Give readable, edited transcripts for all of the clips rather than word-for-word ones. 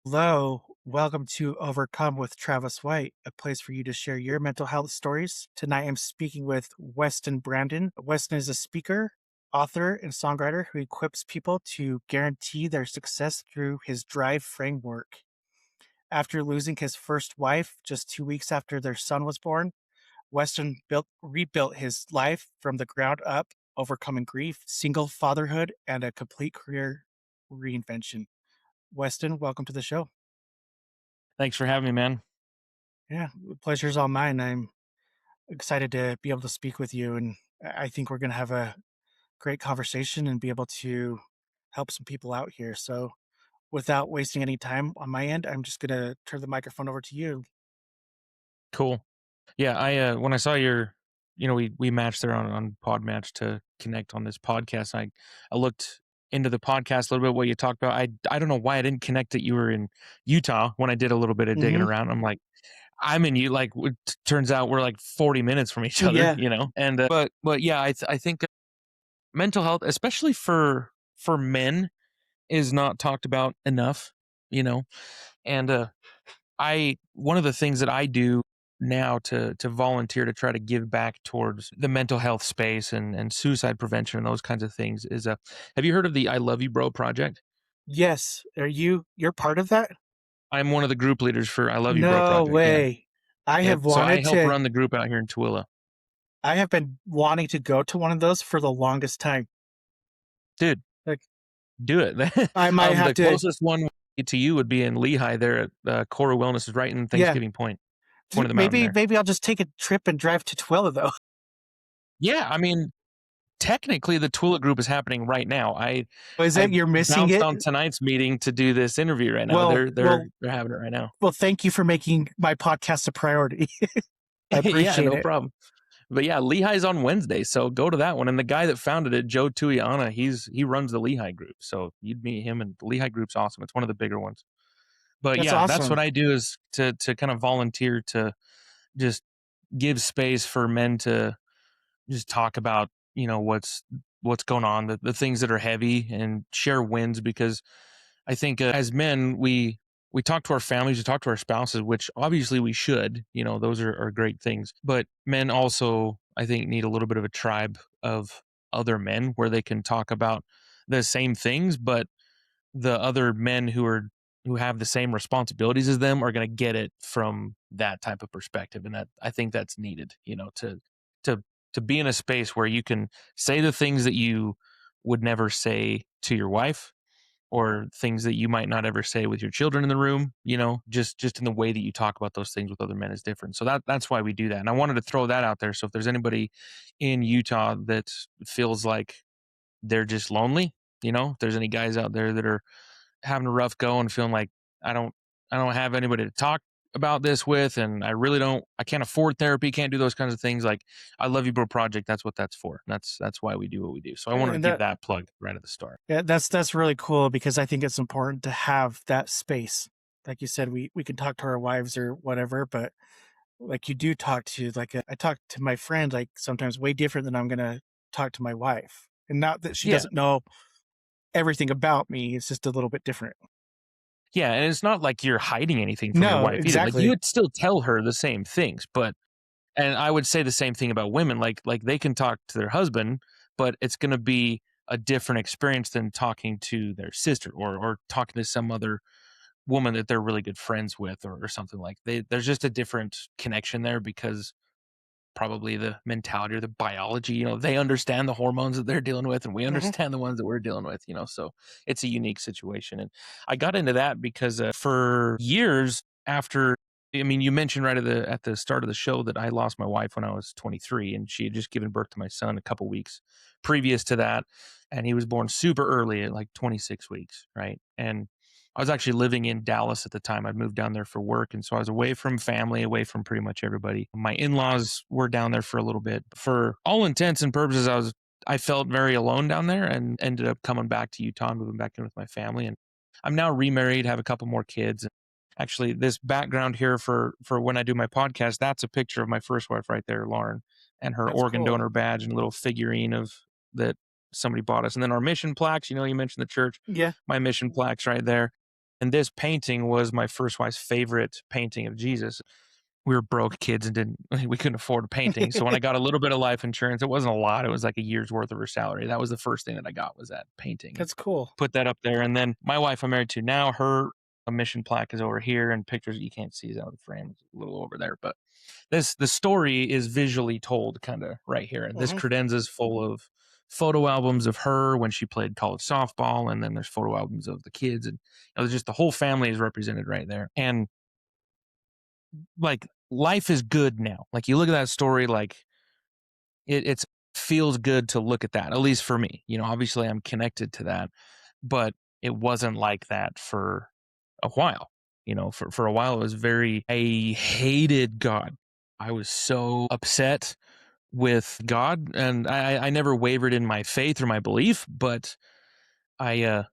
Hello, welcome to Overcome with Travis White, a place for you to share your mental health stories. Tonight I'm speaking with Weston Brandon. Weston is a speaker, author, and songwriter who equips people to guarantee their success through his drive framework. After losing his first wife just 2 weeks after their son was born, Weston rebuilt his life from the ground up, overcoming grief, single fatherhood, and a complete career reinvention. Weston, welcome to the show. Thanks for having me, man. Yeah, the pleasure's all mine. I'm excited to be able to speak with you, and I think we're going to have a great conversation and be able to help some people out here. So, without wasting any time on my end, I'm just going to turn the microphone over to you. Cool. Yeah, I when I saw we matched there on Podmatch to connect on this podcast. I looked into the podcast a little bit what you talked about. I don't know why I didn't connect that you were in Utah when I did a little bit of digging Hmm. around. I'm like, I'm in you. Like, turns out we're like 40 minutes from each other, Yeah. And but yeah, I think mental health, especially for men, is not talked about enough. You know, and I one of the things that I do now to volunteer to try to give back towards the mental health space and suicide prevention and those kinds of things is have you heard of the I Love You Bro project? Yes. You're part of that? I'm one of the group leaders for I Love You Bro No project. Yeah. way. I Yep. have So I wanted help to, run the group out here in Tooele. I have been wanting to go to one of those for the longest time. Dude, Like, do it. I might have The to, closest one to you would be in Lehigh there at Cora Wellness is right in yeah. Thanksgiving Point of the mountain Maybe, there. maybe I'll just take a trip and drive to Twilla, though. Yeah, I mean, technically the Tula group is happening right now. Is I it you're missing bounced it? on tonight's meeting to do this interview right now. Well, well, They're having it right now. well, thank you for making my podcast a priority. I Yeah, appreciate no it. problem. But yeah, Lehigh's on Wednesday, so go to that one. And the guy that founded it, Joe Tuiana, he runs the Lehigh group. So you'd meet him, and the Lehigh group's awesome. It's one of the bigger ones. But That's yeah, that's what awesome. I do is to kind of volunteer to just give space for men to just talk about what's going on, the things that are heavy, and share wins because I think as men we talk to our families, we talk to our spouses, which obviously we should. Those are great things. But men also, I think, need a little bit of a tribe of other men where they can talk about the same things, but the other men who have the same responsibilities as them are going to get it from that type of perspective, and that I think that's needed. To to be in a space where you can say the things that you would never say to your wife or things that you might not ever say with your children in the room, just in the way that you talk about those things with other men is different. So that's why we do that. And I wanted to throw that out there. So if there's anybody in Utah that feels like they're just lonely, if there's any guys out there that are having a rough go and feeling like I don't I don't have anybody to talk about this with, and I can't afford therapy, can't do those kinds of things. Like I Love You Bro Project, that's what that's for. That's why we do what we do. So I wanted to And give that that plug right at the start. yeah, that's really cool because I think it's important to have that space. Like you said, we can talk to our wives or whatever, but like you do talk to I talk to my friend like sometimes way different than I'm gonna talk to my wife. And not that she Yeah. doesn't know everything about me, it's just a little bit different. Yeah, and it's not like you're hiding anything from your No, wife either. Like you exactly. would still tell her the same things, but and I would say the same thing about women. Like they can talk to their husband, but it's going to be a different experience than talking to their sister or talking to some other woman that they're really good friends with or something like. There's just a different connection there because probably the mentality or the biology, they understand the hormones that they're dealing with and we Mhm. understand the ones that we're dealing with, so it's a unique situation. And I got into that because for years after, I mean, you mentioned right at the start of the show that I lost my wife when I was 23 and she had just given birth to my son a couple weeks previous to that. And he was born super early at like 26 weeks. Right. And I was actually living in Dallas at the time. I'd moved down there for work. And so I was away from family, away from pretty much everybody. My in laws were down there for a little bit. For all intents and purposes, I felt very alone down there and ended up coming back to Utah and moving back in with my family. And I'm now remarried, have a couple more kids. Actually, this background here for when I do my podcast, that's a picture of my first wife right there, Lauren, and her That's organ cool. donor badge and a little figurine of that somebody bought us. And then our mission plaques, you mentioned the church, Yeah. my mission plaques right there. And this painting was my first wife's favorite painting of Jesus. We were broke kids and didn't we couldn't afford a painting. So when I got a little bit of life insurance, it wasn't a lot. It was like a year's worth of her salary. That was the first thing that I got was that painting and That's cool. put that up there. And then my wife I'm married to now, her emission plaque is over here and pictures you can't see is out of the frame. It's a little over there. But the story is visually told kind of right here. And this Hmm. credenza is full of photo albums of her when she played college softball, and then there's photo albums of the kids, and just the whole family is represented right there. And like life is good now. Like you look at that story, like it's feels good to look at that. At least for me, obviously I'm connected to that, but it wasn't like that for a while. For a while it was very. I hated God. I was so upset with God, and I never wavered in my faith or my belief, but I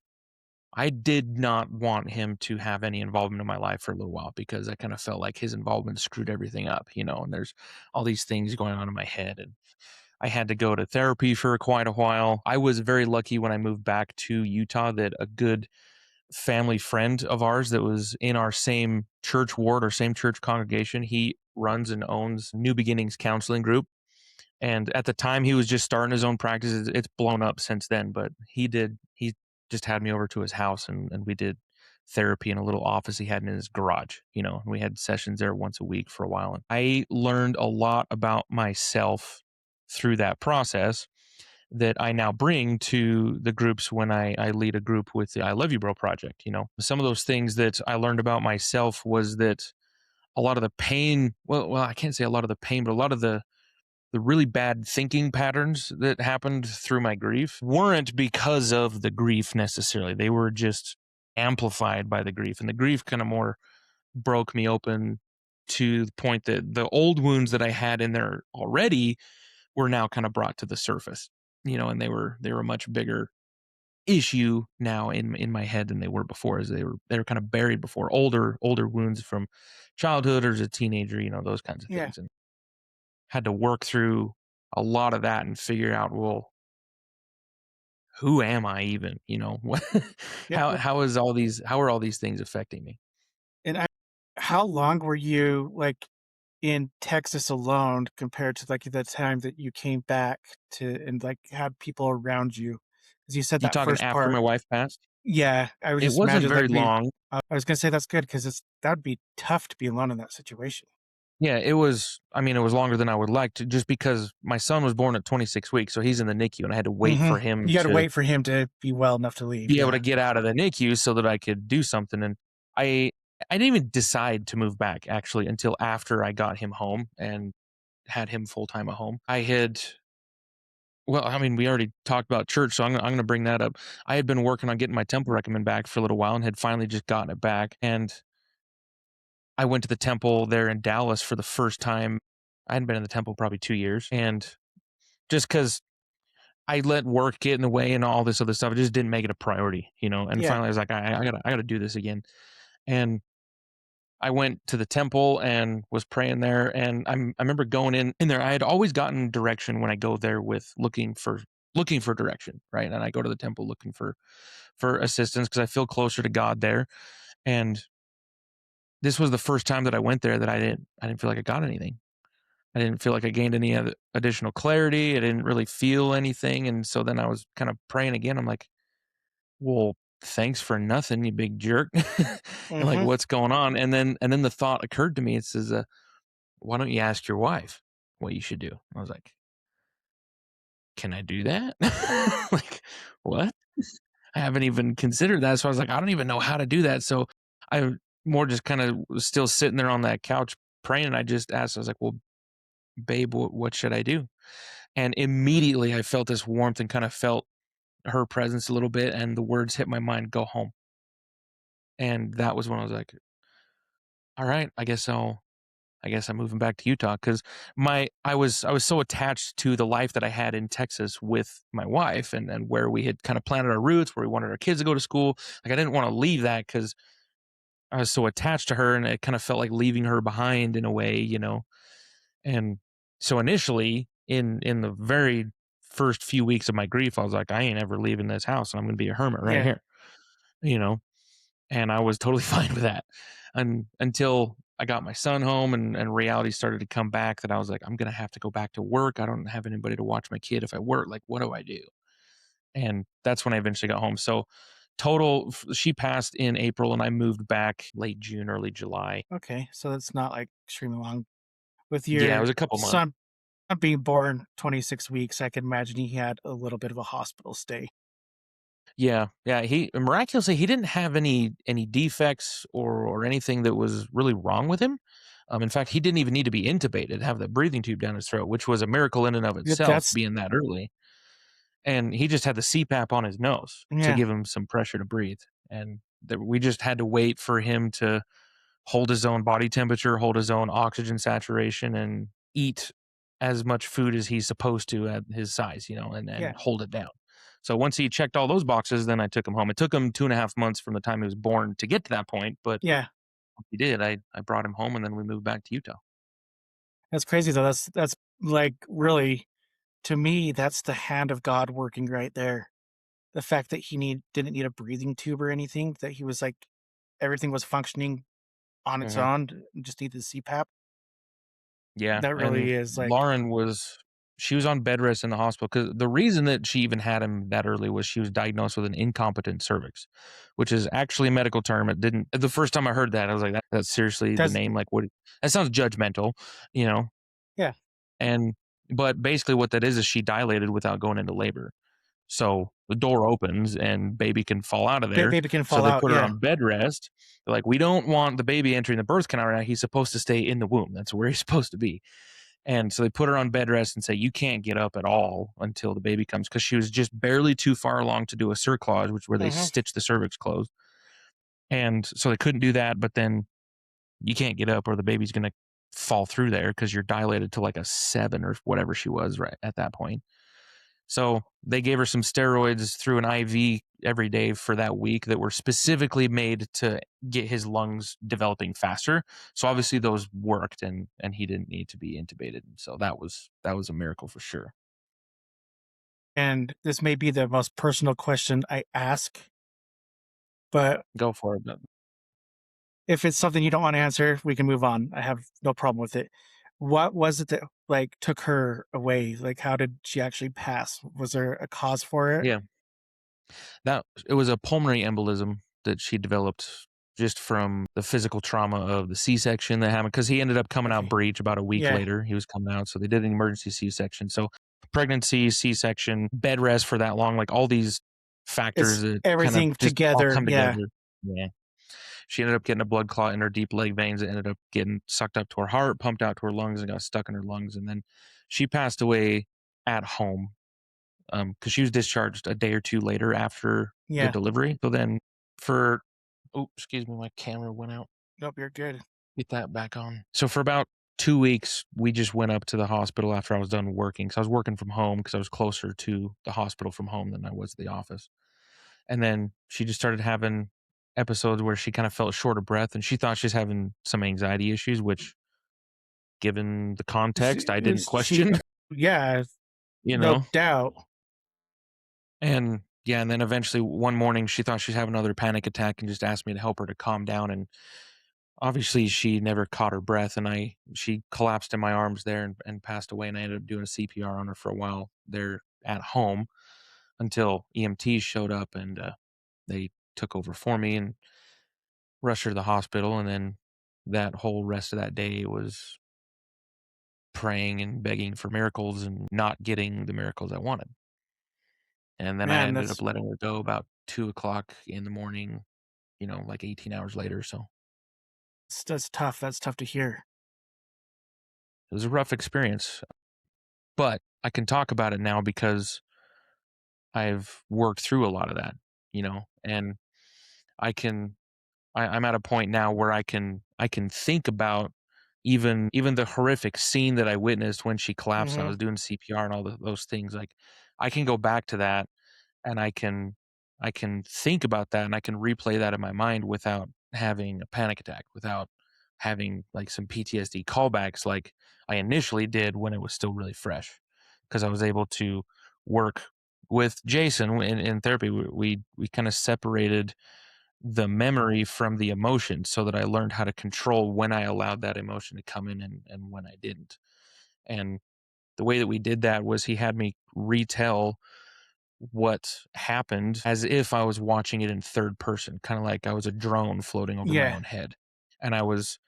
I did not want him to have any involvement in my life for a little while because I kind of felt like his involvement screwed everything up, and there's all these things going on in my head, and I had to go to therapy for quite a while. I was very lucky when I moved back to Utah that a good family friend of ours that was in our same church ward or same church congregation, he runs and owns New Beginnings Counseling Group. And at the time, he was just starting his own practice. It's blown up since then, but he just had me over to his house and we did therapy in a little office he had in his garage, and we had sessions there once a week for a while. And I learned a lot about myself through that process that I now bring to the groups when I lead a group with the I Love You Bro project. Some of those things that I learned about myself was that a lot of the pain, well, I can't say a lot of the pain, but a lot of the really bad thinking patterns that happened through my grief weren't because of the grief necessarily. They were just amplified by the grief. And the grief kind of more broke me open to the point that the old wounds that I had in there already were now kind of brought to the surface, and they were a much bigger issue now in my head than they were before, as they were kind of buried before, older wounds from childhood or as a teenager, those kinds of Yeah. things. And had to work through a lot of that and figure out, well, who am I even? What, Yeah. how are all these things affecting me? And how long were you like in Texas alone compared to like the time that you came back to and like had people around you? Because you said You that talking first after my part. wife passed? Yeah, I would It just wasn't imagine very like being. long. I was gonna say that's good because that would be tough to be alone in that situation. Yeah, it was. I mean, it was longer than I would like to, just because my son was born at 26 weeks, so he's in the NICU, and I had to wait Hmm. for him You got to to wait for him to be well enough to leave. be able Yeah. to get out of the NICU so that I could do something. And I I didn't even decide to move back actually until after I got him home and had him full time at home. I had Well, I mean, we already talked about church, so I'm gonna bring that up. I had been working on getting my temple recommend back for a little while and had finally just gotten it back, and I went to the temple there in Dallas for the first time. I hadn't been in the temple probably 2 years, and just because I let work get in the way and all this other stuff, I just didn't make it a priority, and Yeah. finally I was like, I gotta do this again." And I went to the temple and was praying there, and I remember going in there. I had always gotten direction when I go there with looking for direction, right? And I go to the temple looking for assistance because I feel closer to God there. And this was the first time that I went there that I didn't feel like I got anything. I didn't feel like I gained any other additional clarity. I didn't really feel anything, and so then I was kind of praying again. I'm like, well, thanks for nothing, you big jerk. And like, Hmm. what's going on? And then the thought occurred to me. It says, why don't you ask your wife what you should do? I was like, can I do that? Like, what? I haven't even considered that. So I was like, I don't even know how to do that. So I more just kind of was still sitting there on that couch praying. And I just asked, I was like, well, babe, what should I do? And immediately I felt this warmth and kind of felt her presence a little bit. And the words hit my mind, go home. And that was when I was like, all right, I guess I'm moving back to Utah because my I was so attached to the life that I had in Texas with my wife and where we had kind of planted our roots, where we wanted our kids to go to school. Like I didn't want to leave that because I was so attached to her, and it kind of felt like leaving her behind in a way. And so initially, in the very first few weeks of my grief, I was like, I ain't ever leaving this house, and I'm going to be a hermit right Yeah. here, you know. and I was totally fine with that. And until I got my son home and reality started to come back that I was like, I'm gonna have to go back to work. I don't have anybody to watch my kid if I work. Like, what do I do? And that's when I eventually got home. So she passed in April and I moved back late June, early July. Okay, so that's not like extremely long. With Yeah, it your was a couple months. son being born 26 weeks, I can imagine he had a little bit of a hospital stay. Yeah, yeah. He miraculously he didn't have any defects or anything that was really wrong with him. In fact, he didn't even need to be intubated, have the breathing tube down his throat, which was a miracle in and of Yeah, itself, that's being that early. And he just had the CPAP on his nose to yeah, give him some pressure to breathe. And we just had to wait for him to hold his own body temperature, hold his own oxygen saturation, and eat as much food as he's supposed to at his size, and yeah, hold it down. So once he checked all those boxes, then I took him home. It took him 2.5 months from the time he was born to get to that point, but yeah. he did. I brought him home and then we moved back to Utah. That's crazy though. That's like really to me, that's the hand of God working right there. The fact that he didn't need a breathing tube or anything, that he was like everything was functioning on its Mhm. own, just needed CPAP. Yeah, That and really is like Lauren she was on bed rest in the hospital because the reason that she even had him that early was she was diagnosed with an incompetent cervix, which is actually a medical term. It didn't the first time I heard that, I was like, that's seriously the that's name? Like, what that sounds judgmental, you know? yeah. And but basically what that is she dilated without going into labor. So the door opens and baby can fall out of there. Baby can So fall they out. put her Yeah. on bed rest. They're like, we don't want the baby entering the birth canal right now. He's supposed to stay in the womb. That's where he's supposed to be. And so they put her on bed rest and say, you can't get up at all until the baby comes because she was just barely too far along to do a cerclage, which where they Hmm. stitch the cervix closed. And so they couldn't do that. But then you can't get up or the baby's going to fall through there because you're dilated to like a 7 or whatever she was right at that point. So they gave her some steroids through an IV every day for that week that were specifically made to get his lungs developing faster. So obviously those worked and he didn't need to be intubated. So that was a miracle for sure. And this may be the most personal question I ask, but Go for it. if it's something you don't want to answer, we can move on. I have no problem with it. What was it that like took her away? Like, how did she actually pass? Was there a cause for it? Yeah. That it was a pulmonary embolism that she developed just from the physical trauma of the C-section that happened because he ended up coming out Okay. breech about a week Yeah. later. He was coming out, so they did an emergency C-section. So pregnancy, C-section, bed rest for that long, like all these It's factors that kind of everything just all together. come Yeah. together. Yeah. She ended up getting a blood clot in her deep leg veins that ended up getting sucked up to her heart, pumped out to her lungs, and got stuck in her lungs. And then she passed away at home because she was discharged a day or two later after the Yeah. delivery. So then for oh, excuse me, my camera went out. Nope, you're good. Get that back on. So for about 2 weeks, we just went up to the hospital after I was done working. Because I was working from home because I was closer to the hospital from home than I was the office. And then she just started having episodes where she kind of felt short of breath and she thought she's having some anxiety issues, which given the context, I didn't She question, yeah, you no know? doubt. And yeah, and then eventually one morning she thought she was having another panic attack and just asked me to help her to calm down. And obviously she never caught her breath and she collapsed in my arms there and passed away. And I ended up doing a CPR on her for a while there at home until EMTs showed up and they took over for me and rushed her to the hospital. And then that whole rest of that day was praying and begging for miracles and not getting the miracles I wanted. And then I Man, ended up letting her go about 2 o'clock in the morning, like 18 hours later. So that's tough. That's tough to hear. it was a rough experience, but I can talk about it now because I've worked through a lot of that, and I can, I'm at a point now where I can think about even the horrific scene that I witnessed when she collapsed and I Mhm. was doing CPR and all those things. Like I can go back to that and I can think about that and I can replay that in my mind without having a panic attack, without having like some PTSD callbacks like I initially did when it was still really fresh because I was able to work with Jason in therapy. We kind of separated the memory from the emotion so that I learned how to control when I allowed that emotion to come in and when I didn't. And the way that we did that was he had me retell what happened as if I was watching it in third person, kind of like I was a drone floating over my Yeah. own head. And I was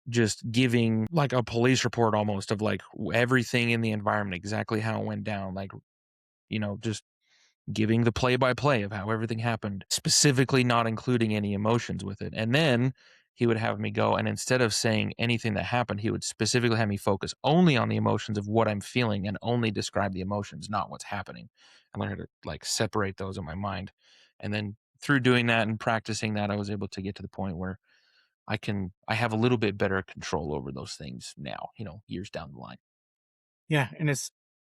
just giving like a police report almost of like everything in the environment, exactly how it went down, like, just giving the play by play of how everything happened, specifically not including any emotions with it. And then he would have me go, and instead of saying anything that happened, he would specifically have me focus only on the emotions of what I'm feeling and only describe the emotions, not what's happening. I learned how to like separate those in my mind. And then through doing that and practicing that, I was able to get to the point where I have a little bit better control over those things now, years down the line. Yeah, and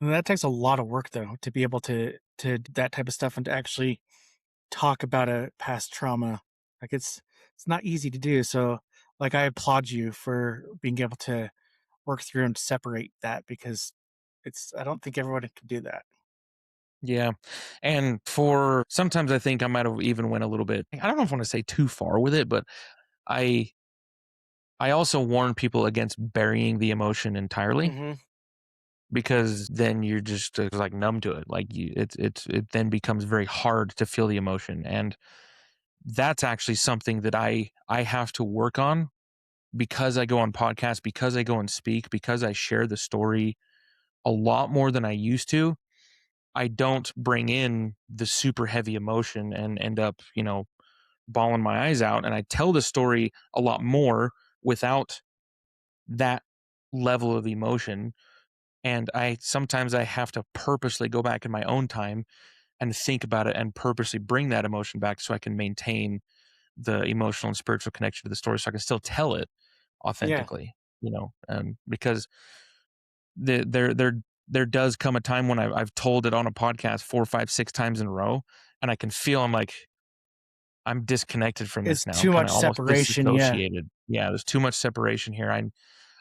that takes a lot of work though to be able to do that type of stuff and to actually talk about a past trauma. Like it's not easy to do. So like I applaud you for being able to work through and separate that because it's I don't think everyone can do that. Yeah. And for sometimes I think I might have even went a little bit, I don't know if I want to say too far with it, but I I also warn people against burying the emotion entirely Hmm. because then you're just like numb to it. Like it then becomes very hard to feel the emotion, and that's actually something that I have to work on because I go on podcasts, because I go and speak, because I share the story a lot more than I used to. I don't bring in the super heavy emotion and end up, bawling my eyes out. And I tell the story a lot more without that level of emotion. And I have to purposely go back in my own time and think about it and purposely bring that emotion back so I can maintain the emotional and spiritual connection to the story so I can still tell it Yeah. authentically, because there does come a time when I've told it on a podcast 4, 5, 6 times in a row, and I can feel I'm disconnected from It's this now. I'm too kinda much almost separation. Yeah. disassociated. Yeah, there's too much separation here.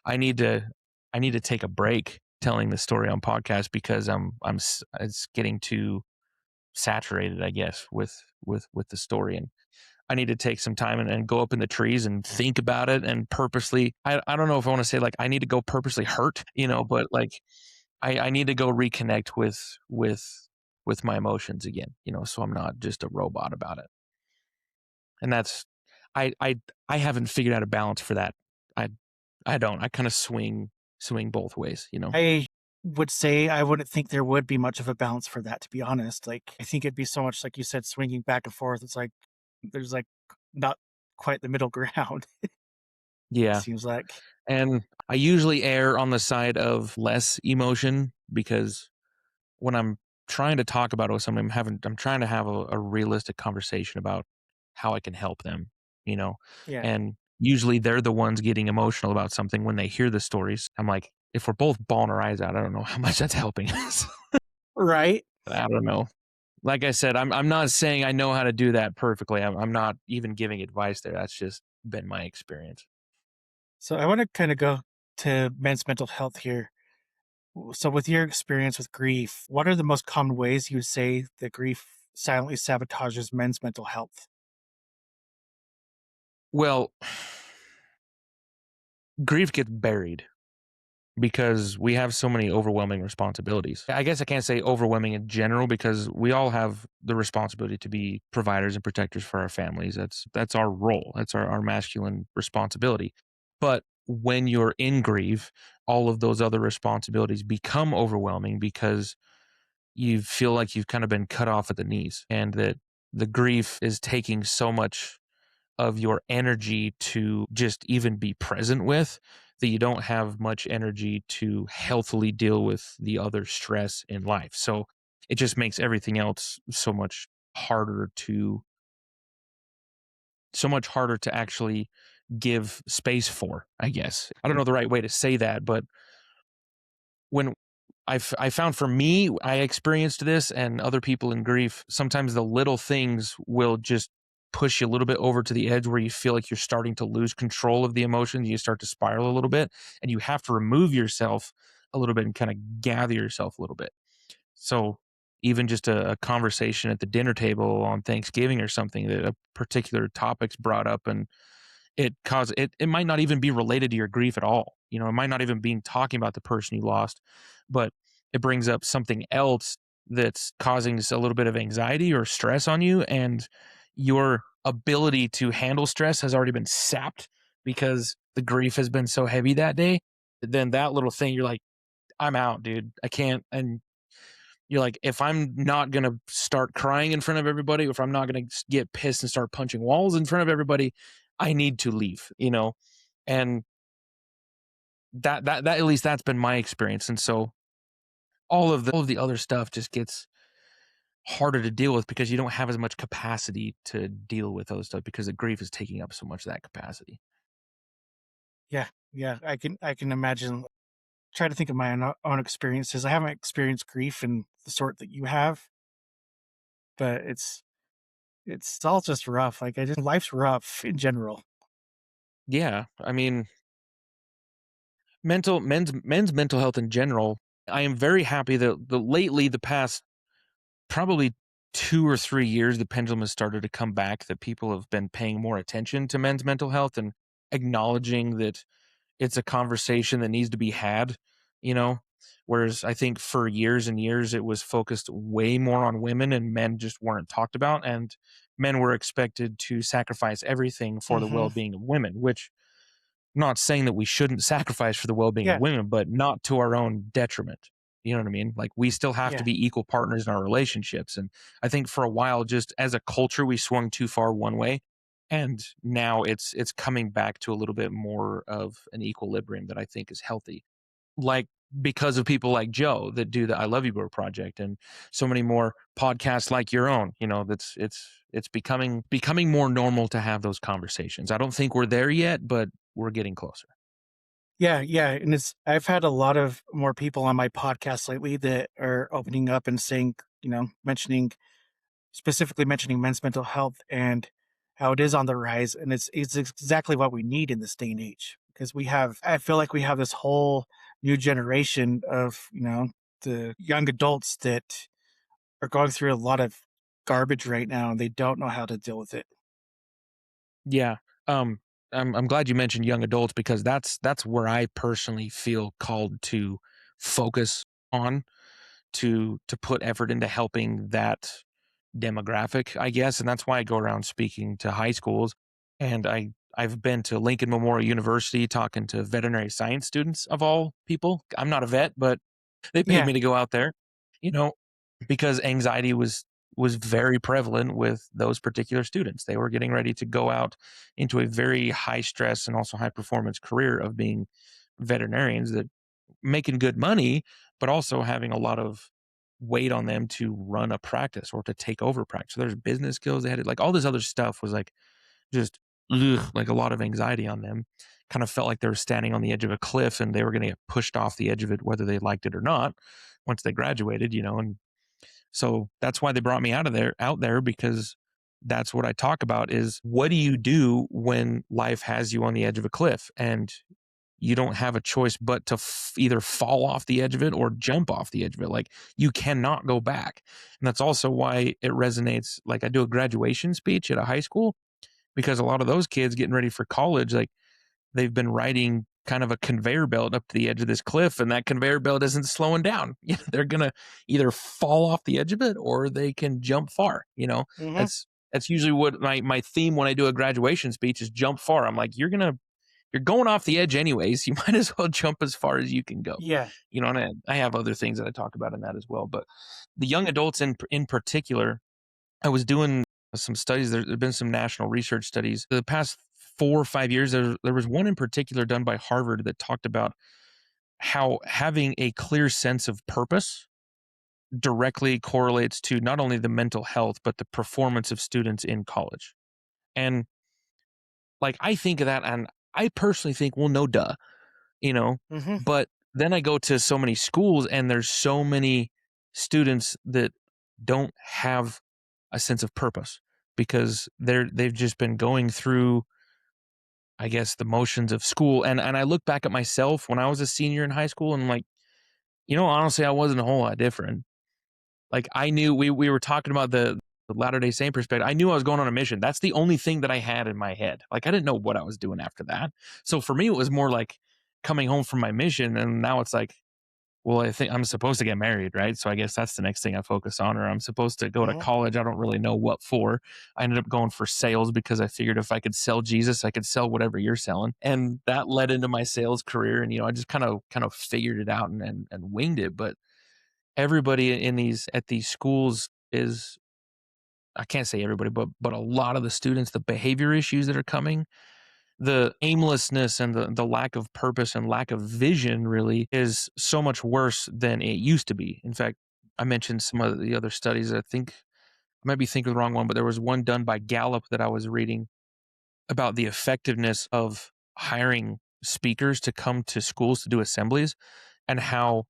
I need to I need to take a break telling the story on podcast because it's getting too saturated, I guess, with the story, and I need to take some time and go up in the trees and think about it and purposely I don't know if I wanna say, like, I need to go purposely hurt, but, like, I need to go reconnect with my emotions again, so I'm not just a robot about it. And that's I I I haven't figured out a balance for that. I I don't. I kinda swing both ways. I would say I wouldn't think there would be much of a balance for that, to be honest. Like, I think it'd be so much, like you said, swinging back and forth. It's like there's like not quite the middle ground, it Yeah, seems like. and I usually err on the side of less emotion because when I'm trying to talk about it with somebody, I'm trying to have a realistic conversation about how I can help them, you know? Yeah. And usually they're the ones getting emotional about something when they hear the stories. I'm like, if we're both bawling our eyes out, I don't know how much that's helping us. Right. I don't know. Like I said, I'm not saying I know how to do that perfectly. I'm not even giving advice there. That's just been my experience. So I want to kind of go to men's mental health here. So, with your experience with grief, what are the most common ways you would say that grief silently sabotages men's mental health? Well, grief gets buried because we have so many overwhelming responsibilities. I guess I can't say overwhelming in general because we all have the responsibility to be providers and protectors for our families. That's our role. That's our masculine responsibility. But when you're in grief, all of those other responsibilities become overwhelming because you feel like you've kind of been cut off at the knees and that the grief is taking so much of your energy to just even be present with that you don't have much energy to healthily deal with the other stress in life. So it just makes everything else harder to so much harder to actually give space for, I guess. I don't know the right way to say that, but when I found for me, I experienced this and other people in grief, sometimes the little things will just push you a little bit over to the edge where you feel like you're starting to lose control of the emotions. You start to spiral a little bit and you have to remove yourself a little bit and kind of gather yourself a little bit. So even just a conversation at the dinner table on Thanksgiving or something, that a particular topic's brought up, and it might not even be related to your grief at all. It might not even be talking about the person you lost, but it brings up something else that's causing just a little bit of anxiety or stress on you, and your ability to handle stress has already been sapped because the grief has been so heavy that day. Then that little thing, you're like, I'm out, dude. I can't. And you're like, if I'm not going to start crying in front of everybody, if I'm not going to get pissed and start punching walls in front of everybody, I need to leave. And that at least that's been my experience. And so all of the other stuff just gets harder to deal with because you don't have as much capacity to deal with other stuff because the grief is taking up so much of that capacity. Yeah, yeah, I can imagine. Try to think of my own experiences. I haven't experienced grief in the sort that you have, but it's all just rough. Like, I just life's rough in general. Yeah. I mean, men's mental health in general, I am very happy that the past probably 2 or 3 years, the pendulum has started to come back, that people have been paying more attention to men's mental health and acknowledging that it's a conversation that needs to be had, you know? Whereas I think for years and years, it was focused way more on women and men just weren't talked about, and men were expected to sacrifice everything for the Mhm. well-being of women, which not saying that we shouldn't sacrifice for the well-being of Yeah, women, but not to our own detriment. You know what I mean? Like, we still have to yeah. be equal partners in our relationships. And I think for a while, just as a culture, we swung too far one way. And now it's coming back to a little bit more of an equilibrium that I think is healthy. Like, because of people like Joe that do the I Love You Bro project, and so many more podcasts like your own, that's it's becoming more normal to have those conversations. I don't think we're there yet, but we're getting closer. Yeah, yeah, and I've had a lot of more people on my podcast lately that are opening up and saying, mentioning specifically mentioning men's mental health and how it is on the rise, and it's exactly what we need in this day and age because I feel like we have this whole new generation of, the young adults that are going through a lot of garbage right now and they don't know how to deal with it. Yeah. Um, I'm glad you mentioned young adults because that's where I personally feel called to focus on, to put effort into helping that demographic, I guess. And that's why I go around speaking to high schools. And I've been to Lincoln Memorial University talking to veterinary science students of all people. I'm not a vet, but they paid Yeah. me to go out there, you know, because anxiety was very prevalent with those particular students. They were getting ready to go out into a very high stress and also high performance career of being veterinarians, that making good money, but also having a lot of weight on them to run a practice or to take over practice. So there's business skills they had, like all this other stuff was like just like a lot of anxiety on them. Kind of felt like they were standing on the edge of a cliff and they were going to get pushed off the edge of it, whether they liked it or not, once they graduated. And so that's why they brought me out there, because that's what I talk about is, what do you do when life has you on the edge of a cliff and you don't have a choice but to either fall off the edge of it or jump off the edge of it. Like, you cannot go back. And that's also why it resonates. Like, I do a graduation speech at a high school because a lot of those kids getting ready for college, like, they've been riding kind of a conveyor belt up to the edge of this cliff, and that conveyor belt isn't slowing down. They're gonna either fall off the edge of it or they can jump far. Hmm. That's usually what my theme when I do a graduation speech is: jump far. I'm like, you're going off the edge anyways. You might as well jump as far as you can go. Yeah. And I have other things that I talk about in that as well. But the young adults in particular, I was doing some studies. There've been some national research studies. The past 4 or 5 years, there was one in particular done by Harvard that talked about how having a clear sense of purpose directly correlates to not only the mental health, but the performance of students in college. And like, I think of that and I personally think, well, no duh, you know, Hmm. but then I go to so many schools and there's so many students that don't have a sense of purpose because they've just been going through, I guess, the motions of school. And I look back at myself when I was a senior in high school and I'm like, honestly, I wasn't a whole lot different. Like I knew we were talking about the Latter Day Saint perspective. I knew I was going on a mission. That's the only thing that I had in my head. Like I didn't know what I was doing after that. So for me, it was more like coming home from my mission, and now it's like, well, I think I'm supposed to get married, right? So I guess that's the next thing I focus on, or I'm supposed to go to Mhm. college. I don't really know what for. I ended up going for sales because I figured if I could sell Jesus, I could sell whatever you're selling. And that led into my sales career. And, I just kind of figured it out and winged it. But everybody in these at these schools is, I can't say everybody, but a lot of the students, the behavior issues that are coming, the aimlessness and the lack of purpose and lack of vision really is so much worse than it used to be. In fact, I mentioned some of the other studies. I think I might be thinking of the wrong one, but there was one done by Gallup that I was reading about the effectiveness of hiring speakers to come to schools to do assemblies, and how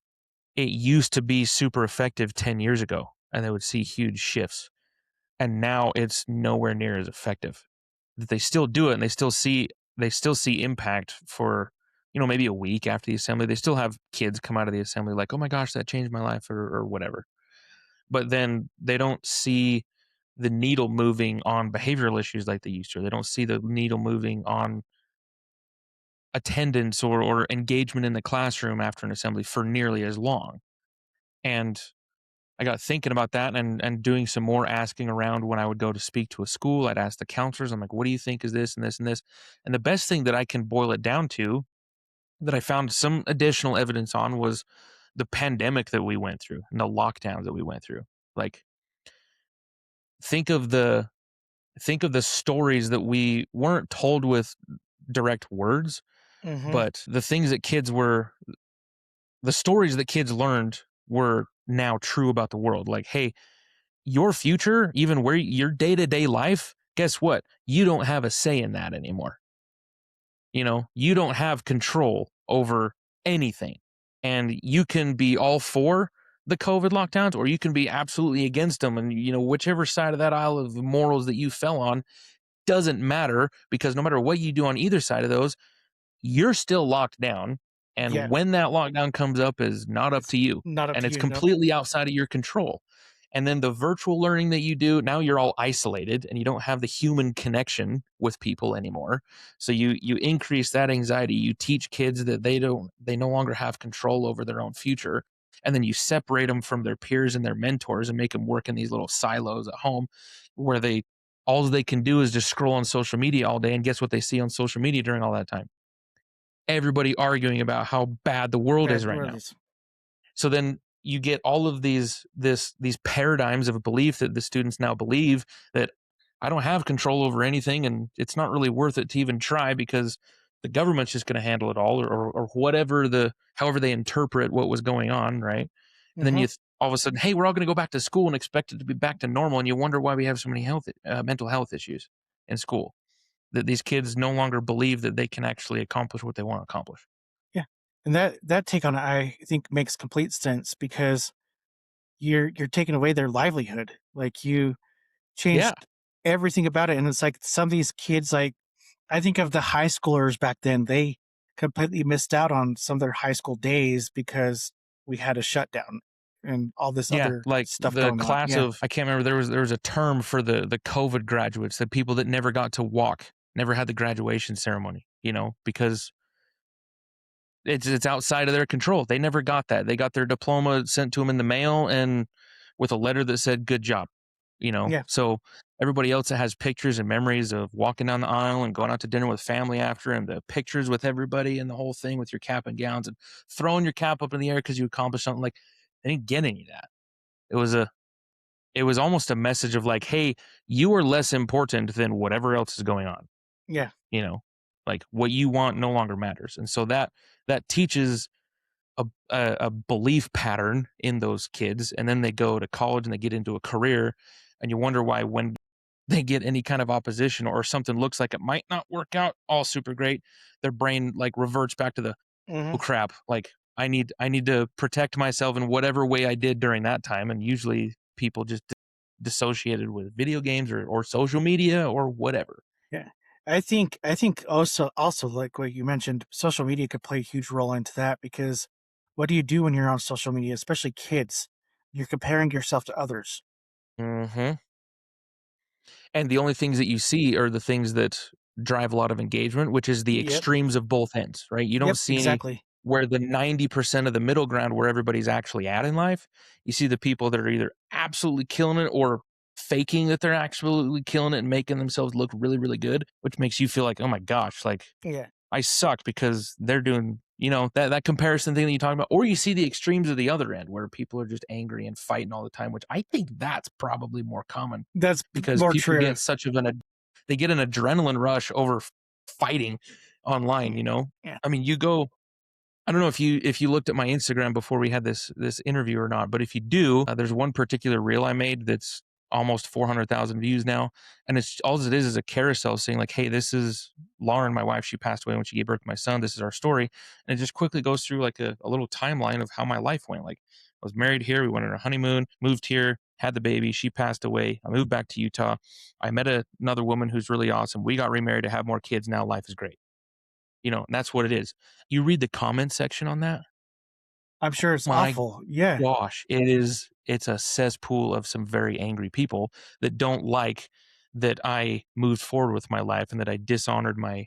it used to be super effective 10 years ago and they would see huge shifts. And now it's nowhere near as effective. That they still do it and they still see impact for, maybe a week after the assembly. They still have kids come out of the assembly like, oh my gosh, that changed my life, or whatever. But then they don't see the needle moving on behavioral issues like they used to. They don't see the needle moving on attendance or engagement in the classroom after an assembly for nearly as long. And I got thinking about that and doing some more asking around when I would go to speak to a school. I'd ask the counselors, I'm like, what do you think is this and this and this? And the best thing that I can boil it down to, that I found some additional evidence on, was the pandemic that we went through and the lockdowns that we went through. Like, think of the think of the stories that we weren't told with direct words, Mhm. but the stories that kids learned were now true about the world. Like, hey, your future, even where your day to day life, guess what? You don't have a say in that anymore. You don't have control over anything. And you can be all for the COVID lockdowns, or you can be absolutely against them. And, whichever side of that aisle of morals that you fell on doesn't matter, because no matter what you do on either side of those, you're still locked down. And Yeah. when that lockdown comes up is not up It's to you, not up and to it's you, nope. completely outside of your control. And then the virtual learning that you do, now you're all isolated and you don't have the human connection with people anymore. So you increase that anxiety. You teach kids that they no longer have control over their own future. And then you separate them from their peers and their mentors and make them work in these little silos at home, where all they can do is just scroll on social media all day. And guess what they see on social media during all that time? Everybody arguing about how bad the world is Bad right now. royalties. So then you get all of these paradigms of belief that the students now believe, that I don't have control over anything and it's not really worth it to even try because the government's just going to handle it all, or whatever, however they interpret what was going on, right? And then Mhm. all of a sudden, hey, we're all going to go back to school and expect it to be back to normal, and you wonder why we have so many mental health issues in school, that these kids no longer believe that they can actually accomplish what they want to accomplish. Yeah. And that take on it, I think, makes complete sense because you're taking away their livelihood. Like, you Yeah, changed everything about it, and it's like some of these kids, like, I think of the high schoolers back then, they completely missed out on some of their high school days because we had a shutdown and all this yeah, other like stuff the going on. class Yeah. of, I can't remember, there was a term for the COVID graduates, the people that never got to walk, never had the graduation ceremony, because it's outside of their control. They never got that. They got their diploma sent to them in the mail and with a letter that said good job. Yeah. So everybody else that has pictures and memories of walking down the aisle and going out to dinner with family after, and the pictures with everybody and the whole thing with your cap and gowns and throwing your cap up in the air because you accomplished something, like, they didn't get any of that. It was a it was almost a message of like, hey, you are less important than whatever else is going on, Yeah. you know? Like, what you want no longer matters. And so that teaches a belief pattern in those kids, and then they go to college and they get into a career, and you wonder why when they get any kind of opposition or something looks like it might not work out all super great, their brain like reverts back to the, oh Mhm. crap, like I need to protect myself in whatever way I did during that time. And usually people just dissociated with video games or social media or whatever. Yeah. I think also like what you mentioned, social media could play a huge role into that because what do you do when you're on social media, especially kids? You're comparing yourself to others. Mhm. And the only things that you see are the things that drive a lot of engagement, which is the Yep. extremes of both ends, right? You don't Yep. see any Exactly. where the 90% of the middle ground where everybody's actually at in life. You see the people that are either absolutely killing it or faking that they're absolutely killing it and making themselves look really, really good, which makes you feel like, oh my gosh, like Yeah. I suck because they're doing, that comparison thing that you talk about, or you see the extremes of the other end where people are just angry and fighting all the time, which I think that's probably more common That's because more people true. get such of they get an adrenaline rush over fighting online, Mm, yeah. I mean, I don't know if you looked at my Instagram before we had this interview or not, but if you do, there's one particular reel I made that's almost 400,000 views now, and it's all it is a carousel saying like, "Hey, this is Lauren, my wife. She passed away when she gave birth to my son. This is our story," and it just quickly goes through like a little timeline of how my life went. Like, I was married here, we went on a honeymoon, moved here, had the baby, she passed away. I moved back to Utah. I met another woman who's really awesome. We got remarried to have more kids. Now life is great. And that's what it is. You read the comment section on that, I'm sure it's my awful. Yeah. gosh, it's a cesspool of some very angry people that don't like that I moved forward with my life and that I dishonored my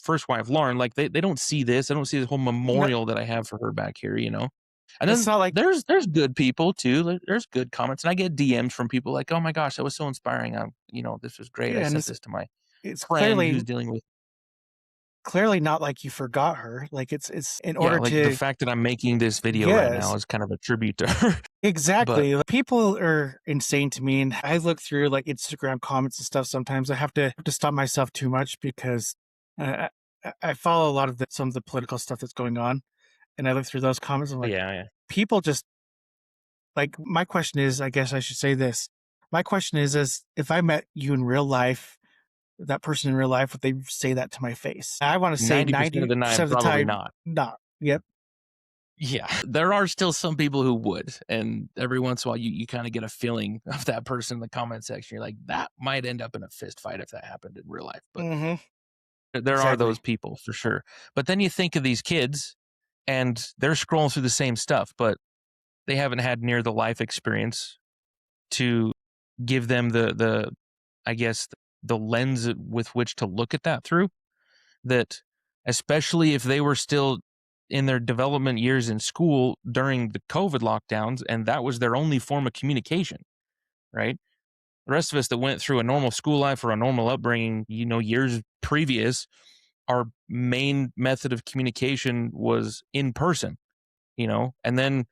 first wife, Lauren. Like they don't see this. They don't see this whole No, memorial that I have for her back here. And it's then not like, there's good people too. There's good comments. And I get DMs from people like, oh my gosh, that was so inspiring. This was great. I yeah, and sent this to my it's friend clearly who's dealing with. clearly not like you forgot her. Like it's in Yeah, order like the to, fact that I'm making this video right now yes, is kind of a tribute to her. But exactly. Like, people are insane to me, and I look through like Instagram comments and stuff. Sometimes I have to stop myself too much because uh, I follow a lot of some of the political stuff that's going on, and I look through those comments. I'm like, yeah, yeah. people just like. My question is, I guess I should say this. My question is if I met you in real life, that person in real life, would they say that to my face? I want to say 90% of the 90% time, of the probably time, not. not. Yep. Yeah, there are still some people who would, and every once in a while, you kinda get a feeling of that person in the comment section. You're like, "That might end up in a fist fight if that happened in real life," but Hmm. there are those Exactly. people for sure. But then you think of these kids, and they're scrolling through the same stuff, but they haven't had near the life experience to give them the I guess, the lens with which to look at that through. That especially if they were still in their development years in school during the COVID lockdowns, and that was their only form of communication, right? The rest of us that went through a normal school life or a normal upbringing, years previous, our main method of communication was in person, and then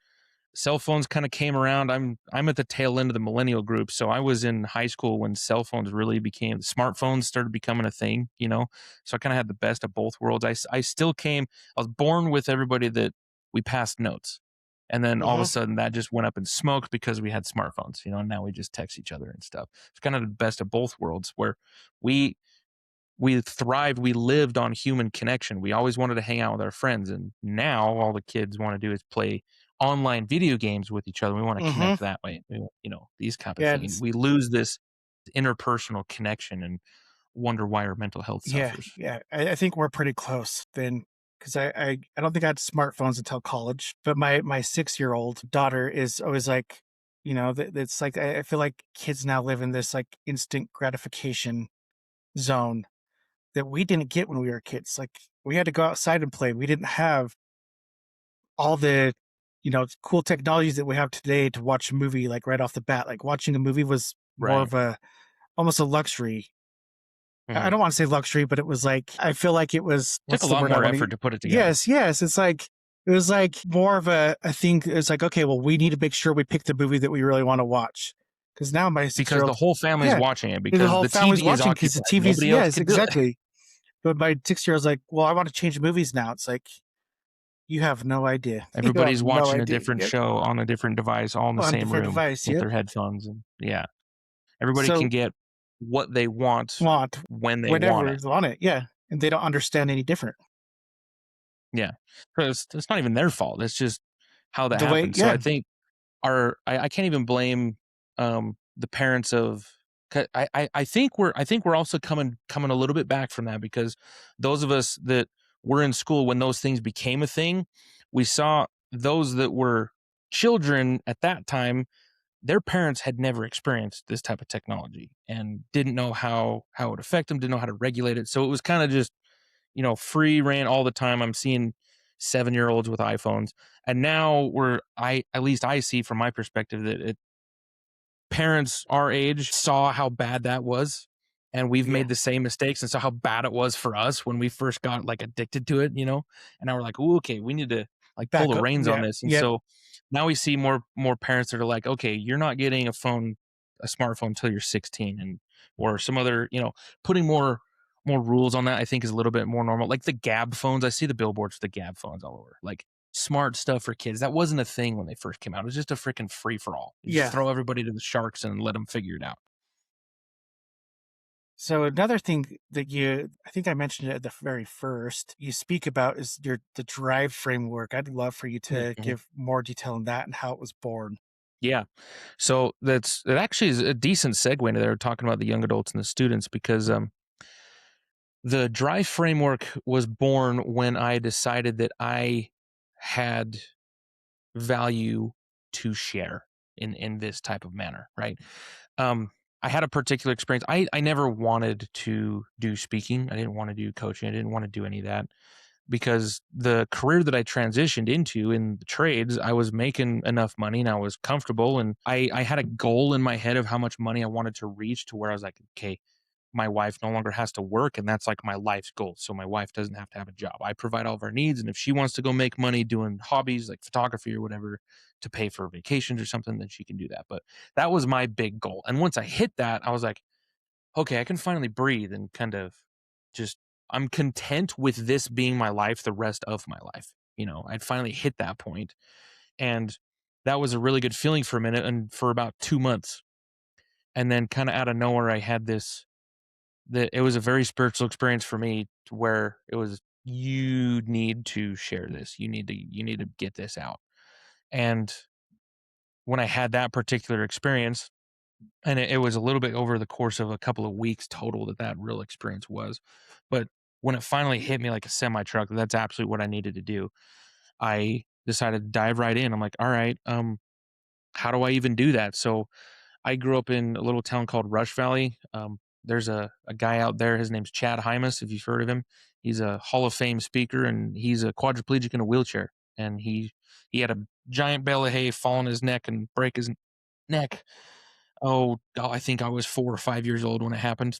cell phones kind of came around. I'm at the tail end of the millennial group, so I was in high school when cell phones really became smartphones started becoming a thing. So I kind of had the best of both worlds. I still came. I was born with everybody that we passed notes, and then all of a Hmm. sudden that just went up in smoke because we had smartphones. And now we just text each other and stuff. It's kind of the best of both worlds where we we thrived, we lived on human connection. We always wanted to hang out with our friends. And now all the kids want to do is play online video games with each other. We want to Hmm. connect that way. These kind of Yeah. things. We lose this interpersonal connection and wonder why our mental health Yeah. suffers. Yeah. I think we're pretty close then because I don't think I had smartphones until college, but my 6-year-old daughter is always like, it's like, I feel like kids now live in this like instant gratification zone that we didn't get when we were kids. Like we had to go outside and play. We didn't have all the, cool technologies that we have today to watch a movie like right off the bat. Like watching a movie was more Right. of a almost a luxury. I Hmm. don't want to say luxury, but it was like I feel like it was Took a what's the lot word I more want to. effort to put it together Yes, yes. It's like it was like more of a thing. It's like, okay, well, we need to make sure we pick the movie that we really want to watch. Because now my six year because the old, whole family's yeah, watching it the because whole the family's TV is watching because the occupied. TV's, Nobody else yes, can do it. exactly. But my 6 year old's like, well, I want to change movies now. It's like, you have no idea. You have Everybody's no watching a idea. different Yep. show on a different device, all in the On same different room device. with Yep. their headphones, and yeah. Everybody can So get what they want want when they want whenever it. they want it. Yeah. And they don't understand any different. Yeah. 'Cause it's not even their fault. It's just how that The way, happens. So yeah. I think I can't even blame the parents of 'cause I think we're also coming a little bit back from that because those of us that were in school when those things became a thing, we saw those that were children at that time, their parents had never experienced this type of technology and didn't know how it would affect them, didn't know how to regulate it. So it was kind of just, free reign all the time. I'm seeing 7-year-olds with iPhones. And now at least I see from my perspective that parents our age saw how bad that was, and we've Yeah. made the same mistakes and saw how bad it was for us when we first got like addicted to it. And now we're like, "Ooh, okay, we need to like pull Back the up. reins on Yeah. this." And Yep. so now we see more parents that are like, "Okay, you're not getting a smartphone until you're 16," and or some other, putting more rules on that. I think is a little bit more normal. Like the Gab phones, I see the billboards for the Gab phones all over. Like smart stuff for kids. That wasn't a thing when they first came out. It was just a freaking free for all. You just Yeah. throw everybody to the sharks and let them figure it out. So another thing that I think I mentioned it at the very first, you speak about is the drive framework. I'd love for you to Mhm. give more detail on that and how it was born. Yeah. So it actually is a decent segue into there talking about the young adults and the students because the drive framework was born when I decided that I had value to share in this type of manner, right? Um, I had a particular experience. I never wanted to do speaking. I didn't want to do coaching. I didn't want to do any of that because the career that I transitioned into in the trades, I was making enough money and I was comfortable. And I had a goal in my head of how much money I wanted to reach to where I was like, okay, my wife no longer has to work. And that's like my life's goal. So my wife doesn't have to have a job. I provide all of her needs. And if she wants to go make money doing hobbies like photography or whatever to pay for vacations or something, then she can do that. But that was my big goal. And once I hit that, I was like, okay, I can finally breathe and kind of just I'm content with this being my life the rest of my life. I'd finally hit that point, and that was a really good feeling for a minute and for about 2 months. And then kind of out of nowhere I had this that it was a very spiritual experience for me to where it was you need to share this. You need to get this out. And when I had that particular experience, and it was a little bit over the course of a couple of weeks total that real experience was. But when it finally hit me like a semi truck, that's absolutely what I needed to do. I decided to dive right in. I'm like, all right, how do I even do that? So I grew up in a little town called Rush Valley. There's a guy out there. His name's Chad Hymas, if you've heard of him. He's a Hall of Fame speaker, and he's a quadriplegic in a wheelchair. And he had a giant bale of hay fall on his neck and break his neck. I think I was 4 or 5 years old when it happened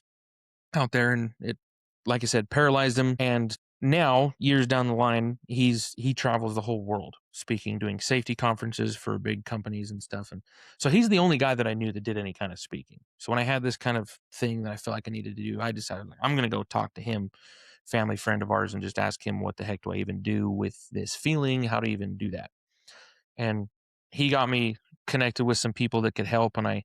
out there, and it, like I said, paralyzed him. And now, years down the line, he travels the whole world speaking, doing safety conferences for big companies and stuff. And so he's the only guy that I knew that did any kind of speaking. So when I had this kind of thing that I felt like I needed to do, I decided like I'm going to go talk to him, family friend of ours, and just ask him what the heck do I even do with this feeling? How to even do that? And he got me connected with some people that could help, and I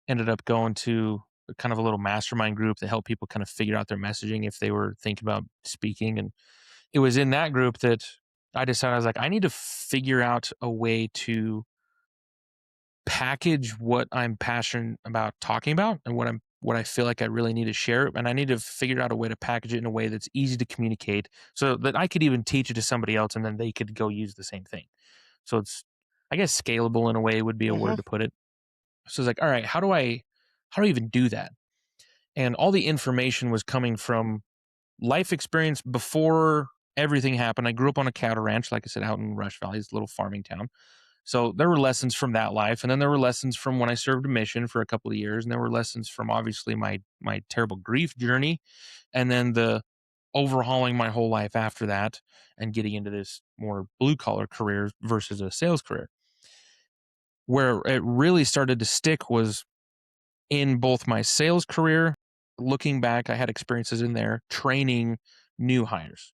ended up going to kind of a little mastermind group that helped people kind of figure out their messaging if they were thinking about speaking. And it was in that group that I decided I was like, I need to figure out a way to package what I'm passionate about talking about and what I feel like I really need to share. And I need to figure out a way to package it in a way that's easy to communicate so that I could even teach it to somebody else and then they could go use the same thing. So it's, I guess, scalable in a way would be a Hmm. word to put it. So it's like, all right, how do I even do that? And all the information was coming from life experience before everything happened. I grew up on a cattle ranch, like I said, out in Rush Valley, this little farming town. So there were lessons from that life, and then there were lessons from when I served a mission for a couple of years, and there were lessons from obviously my terrible grief journey, and then the overhauling my whole life after that and getting into this more blue collar career versus a sales career. Where it really started to stick was in both my sales career. Looking back, I had experiences in there training new hires,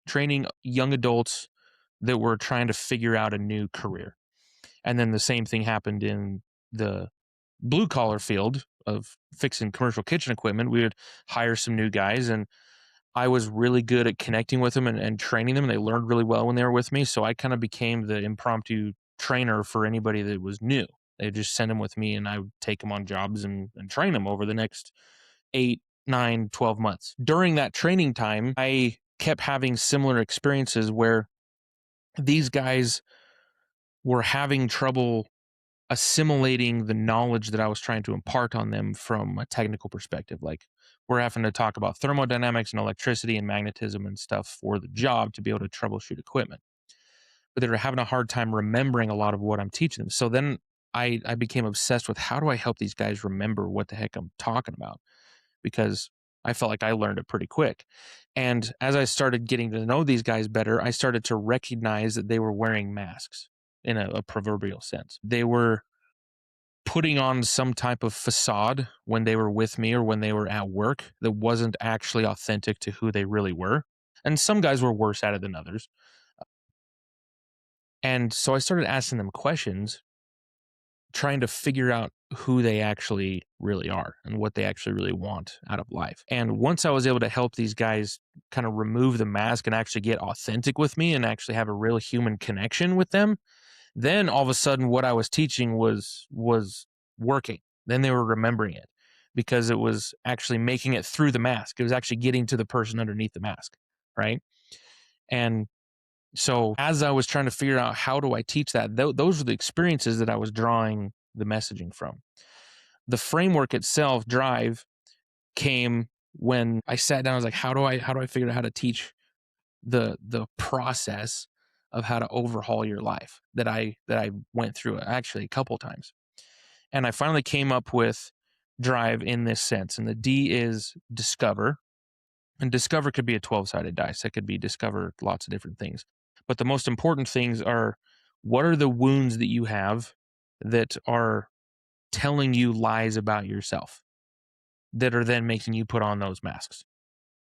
training young adults that were trying to figure out a new career. And then the same thing happened in the blue collar field of fixing commercial kitchen equipment. We would hire some new guys, and I was really good at connecting with them and training them. And they learned really well when they were with me. So I kind of became the impromptu trainer for anybody that was new. They just send them with me, and I would take them on jobs and train them over the next 8, 9, 12 months. During that training time, I kept having similar experiences where these guys were having trouble assimilating the knowledge that I was trying to impart on them from a technical perspective. Like, we're having to talk about thermodynamics and electricity and magnetism and stuff for the job to be able to troubleshoot equipment. But they were having a hard time remembering a lot of what I'm teaching them. So then I became obsessed with how do I help these guys remember what the heck I'm talking about? Because I felt like I learned it pretty quick. And as I started getting to know these guys better, I started to recognize that they were wearing masks in a proverbial sense. They were putting on some type of facade when they were with me or when they were at work that wasn't actually authentic to who they really were. And some guys were worse at it than others. And so I started asking them questions, trying to figure out who they actually really are and what they actually really want out of life. And once I was able to help these guys kind of remove the mask and actually get authentic with me and actually have a real human connection with them, then all of a sudden what I was teaching was working. Then they were remembering it because it was actually making it through the mask. It was actually getting to the person underneath the mask, right? And so as I was trying to figure out how do I teach that, those were the experiences that I was drawing the messaging from. The framework itself, Drive, came when I sat down. I was like, how do I figure out how to teach the process of how to overhaul your life that I went through actually a couple times. And I finally came up with Drive in this sense. And the D is discover. And discover could be a 12-sided dice. That could be discover lots of different things. But the most important things are, what are the wounds that you have that are telling you lies about yourself that are then making you put on those masks?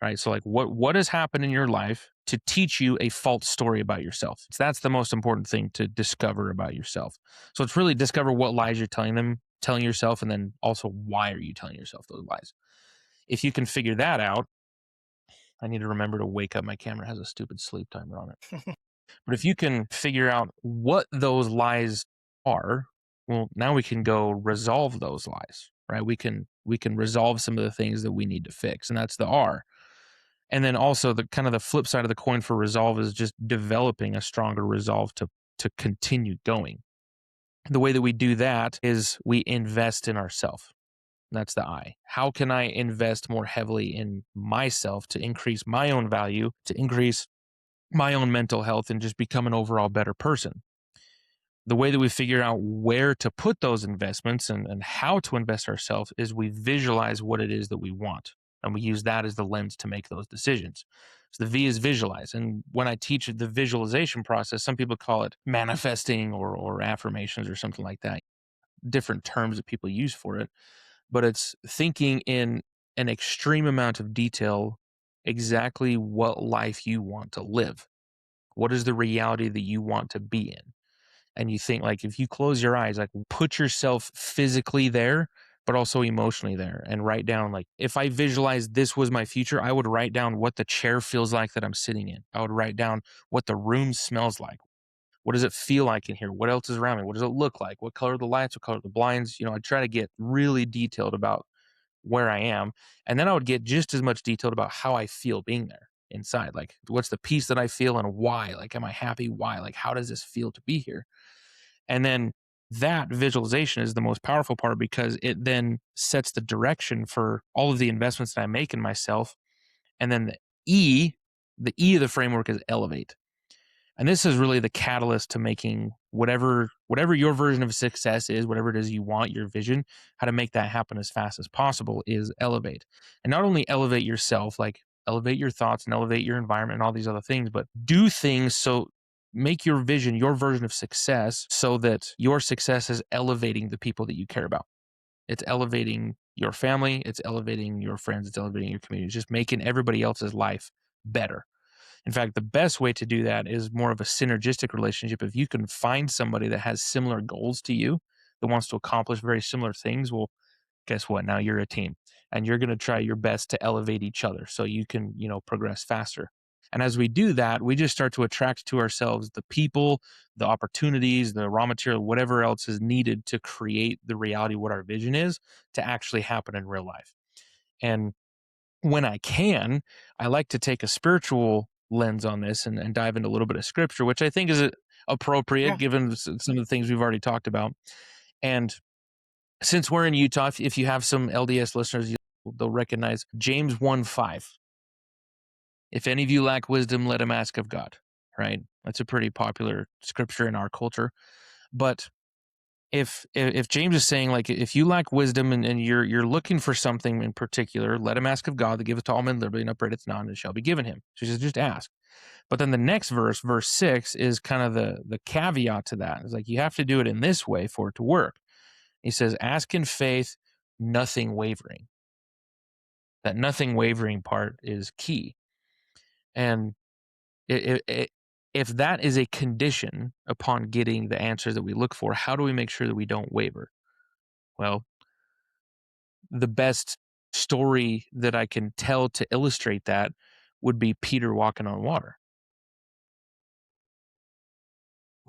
Right. So like what has happened in your life to teach you a false story about yourself? So that's the most important thing to discover about yourself. So it's really discover what lies you're telling yourself, and then also why are you telling yourself those lies? If you can figure that out, I need to remember to wake up. My camera has a stupid sleep timer on it. But if you can figure out what those lies are, well, now we can go resolve those lies, right? We can resolve some of the things that we need to fix, and that's the R. And then also the kind of the flip side of the coin for resolve is just developing a stronger resolve to continue going. The way that we do that is we invest in ourselves. That's the I. How can I invest more heavily in myself to increase my own value, to increase my own mental health, and just become an overall better person? The way that we figure out where to put those investments and how to invest ourselves is we visualize what it is that we want. And we use that as the lens to make those decisions. So the V is visualize. And when I teach the visualization process, some people call it manifesting or affirmations or something like that. Different terms that people use for it. But it's thinking in an extreme amount of detail exactly what life you want to live. What is the reality that you want to be in? And you think, like, if you close your eyes, like, put yourself physically there but also emotionally there, and write down, like, if I visualize this was my future, I would write down what the chair feels like that I'm sitting in. I would write down what the room smells like. What does it feel like in here? What else is around me? What does it look like? What color are the lights? What color are the blinds? I try to get really detailed about where I am, and then I would get just as much detailed about how I feel being there inside. Like, what's the peace that I feel and why? Like, am I happy? Why? Like, how does this feel to be here? And then that visualization is the most powerful part because it then sets the direction for all of the investments that I make in myself. And then the E of the framework is elevate. And this is really the catalyst to making whatever your version of success is, whatever it is you want, your vision, how to make that happen as fast as possible is elevate. And not only elevate yourself, like elevate your thoughts and elevate your environment and all these other things, but do things so make your vision, your version of success, so that your success is elevating the people that you care about. It's elevating your family, it's elevating your friends, it's elevating your community, it's just making everybody else's life better. In fact, the best way to do that is more of a synergistic relationship. If you can find somebody that has similar goals to you, that wants to accomplish very similar things, well, guess what? Now you're a team and you're going to try your best to elevate each other so you can, progress faster. And as we do that, we just start to attract to ourselves the people, the opportunities, the raw material, whatever else is needed to create the reality, what our vision is, to actually happen in real life. And when I can, I like to take a spiritual lens on this and dive into a little bit of scripture, which I think is appropriate Yeah. given some of the things we've already talked about. And since we're in Utah, if you have some LDS listeners, they'll recognize James 1:5. If any of you lack wisdom, let him ask of God. Right? That's a pretty popular scripture in our culture. But if James is saying, like, if you lack wisdom and you're looking for something in particular, let him ask of God that giveth to all men liberally and upbraideth not, and it shall be given him. So he says, just ask. But then the next verse, verse 6, is kind of the caveat to that. It's like you have to do it in this way for it to work. He says, ask in faith, nothing wavering. That nothing wavering part is key. And it, if that is a condition upon getting the answers that we look for, how do we make sure that we don't waver? Well, the best story that I can tell to illustrate that would be Peter walking on water.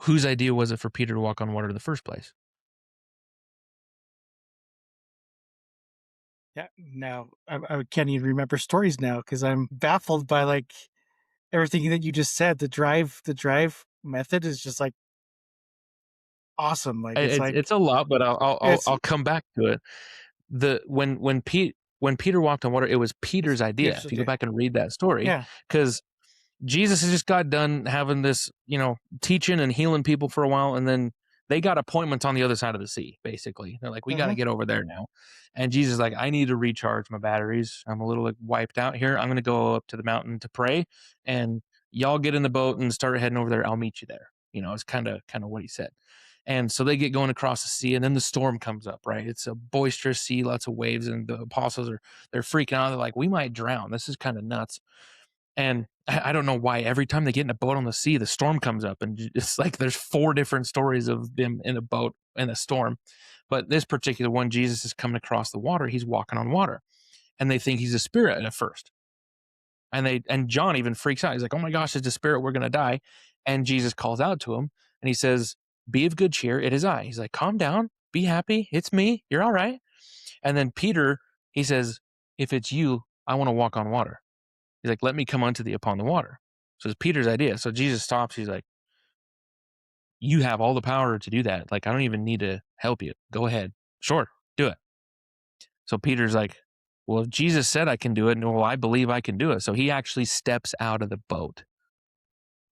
Whose idea was it for Peter to walk on water in the first place? Yeah. Now I can't even remember stories now because I'm baffled by like everything that you just said. The drive method is just like awesome. Like it's like It's a lot, but it's I'll come back to it. The when Peter walked on water, it was it's Peter's idea. Peter's If you go idea. back and read that story, Yeah. because Jesus has just got done having this, teaching and healing people for a while, and then they got appointments on the other side of the sea, basically. They're like, we got to Hmm. get over there now. And Jesus is like, I need to recharge my batteries. I'm a little like wiped out here. I'm going to go up to the mountain to pray, and y'all get in the boat and start heading over there. I'll meet you there. It's kind of what he said. And so they get going across the sea, and then the storm comes up, right? It's a boisterous sea, lots of waves, and the apostles they're freaking out. They're like, we might drown. This is kind of nuts. And I don't know why every time they get in a boat on the sea, the storm comes up, and it's like there's four different stories of them in a boat in a storm. But this particular one, Jesus is coming across the water. He's walking on water, and they think he's a spirit at first. And John even freaks out. He's like, "Oh my gosh, it's a spirit. We're gonna die." And Jesus calls out to him, and he says, "Be of good cheer. It is I." He's like, "Calm down. Be happy. It's me. You're all right." And then Peter, he says, "If it's you, I want to walk on water." He's like, "Let me come unto thee upon the water." So it's Peter's idea. So Jesus stops. He's like, "You have all the power to do that. Like, I don't even need to help you. Go ahead. Sure, do it." So Peter's like, "Well, if Jesus said I can do it, well, I believe I can do it." So he actually steps out of the boat.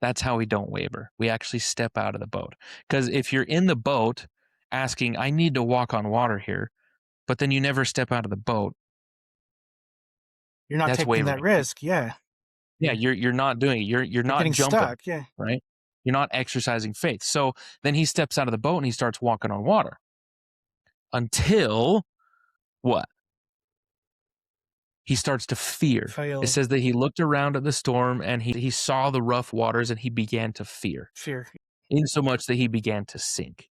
That's how we don't waver. We actually step out of the boat. Because if you're in the boat asking, I need to walk on water here, but then you never step out of the boat, You're not that's taking that wavering. risk. Yeah. Yeah, you're not doing it. You're You're not getting jumping, stuck. Yeah. right? You're not exercising faith. So then he steps out of the boat and he starts walking on water until what? He starts to fear. It Fail. says that he looked around at the storm and he saw the rough waters and he began to fear, Fear. insomuch that he began to sink.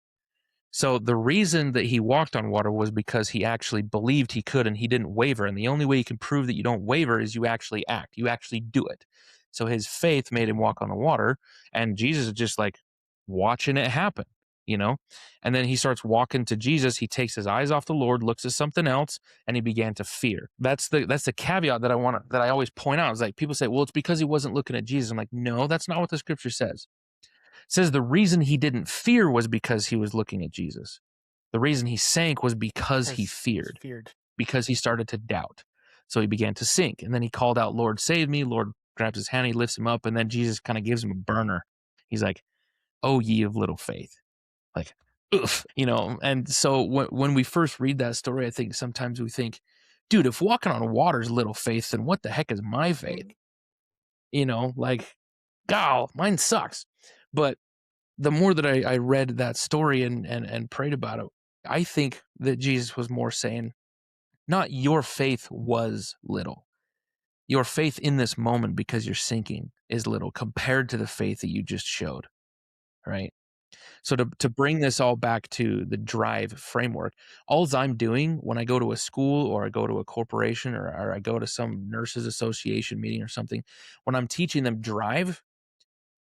So the reason that he walked on water was because he actually believed he could and he didn't waver. And the only way you can prove that you don't waver is you actually act, you actually do it. So his faith made him walk on the water. And Jesus is just like watching it happen, you know? And then he starts walking to Jesus. He takes his eyes off the Lord, looks at something else, and he began to fear. That's the caveat that I always point out. Is like people say, well, it's because he wasn't looking at Jesus. I'm like, no, that's not what the scripture says. Says the reason he didn't fear was because he was looking at Jesus. The reason he sank was because he Because he's feared, feared. because he started to doubt. So he began to sink. And then he called out, Lord, save me. Lord grabs his hand, he lifts him up, and then Jesus kind of gives him a burner. He's like, oh, ye of little faith. Like, oof, And so when we first read that story, I think sometimes we think, dude, if walking on water is little faith, then what the heck is my faith? Mhm. Like, God, mine sucks. But the more that I read that story and prayed about it, I think that Jesus was more saying, not your faith was little. Your faith in this moment because you're sinking is little compared to the faith that you just showed, right? So to bring this all back to the drive framework, all I'm doing when I go to a school or I go to a corporation or I go to some nurses association meeting or something, when I'm teaching them drive,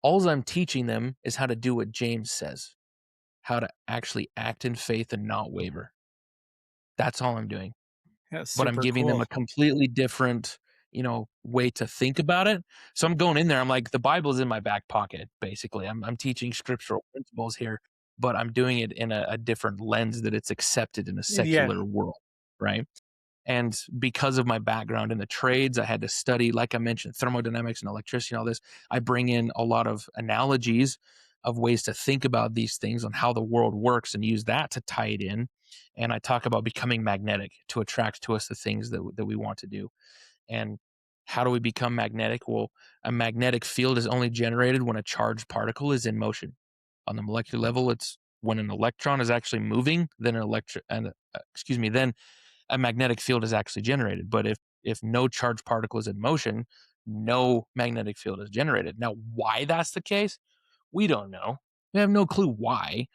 all I'm teaching them is how to do what James says, how to actually act in faith and not waver. That's all I'm doing. That's But I'm super giving them cool. a completely different, way to think about it. So I'm going in there, I'm like, the Bible's in my back pocket, basically. I'm teaching scriptural principles here, but I'm doing it in a different lens that it's accepted in a Yeah. secular world, right? And because of my background in the trades, I had to study, like I mentioned, thermodynamics and electricity and all this. I bring in a lot of analogies of ways to think about these things on how the world works and use that to tie it in. And I talk about becoming magnetic to attract to us the things that we want to do. And how do we become magnetic? Well, a magnetic field is only generated when a charged particle is in motion. On the molecular level, it's when an electron is actually moving, then then a magnetic field is actually generated. But if no charged particle is in motion, no magnetic field is generated. Now, why that's the case, we don't know. We have no clue why,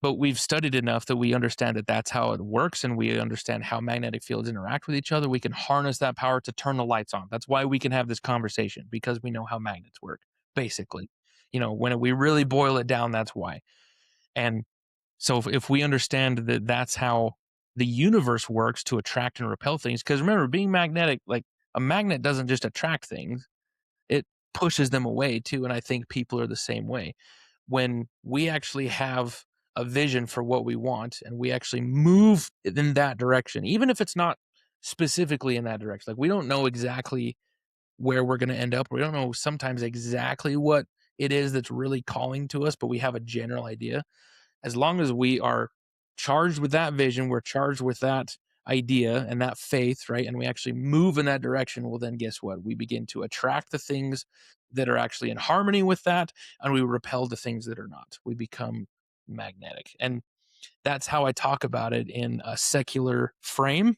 but we've studied enough that we understand that that's how it works, and we understand how magnetic fields interact with each other. We can harness that power to turn the lights on. That's why we can have this conversation, because we know how magnets work, basically. When we really boil it down, that's why. And so if we understand that that's how the universe works to attract and repel things, because remember, being magnetic, like a magnet doesn't just attract things, it pushes them away too. And I think people are the same way. When we actually have a vision for what we want and we actually move in that direction, even if it's not specifically in that direction, like we don't know exactly where we're going to end up. We don't know sometimes exactly what it is that's really calling to us, but we have a general idea. As long as we are charged with that vision, we're charged with that idea and that faith, right? And we actually move in that direction. Well, then guess what? We begin to attract the things that are actually in harmony with that, and we repel the things that are not. We become magnetic. And that's how I talk about it in a secular frame.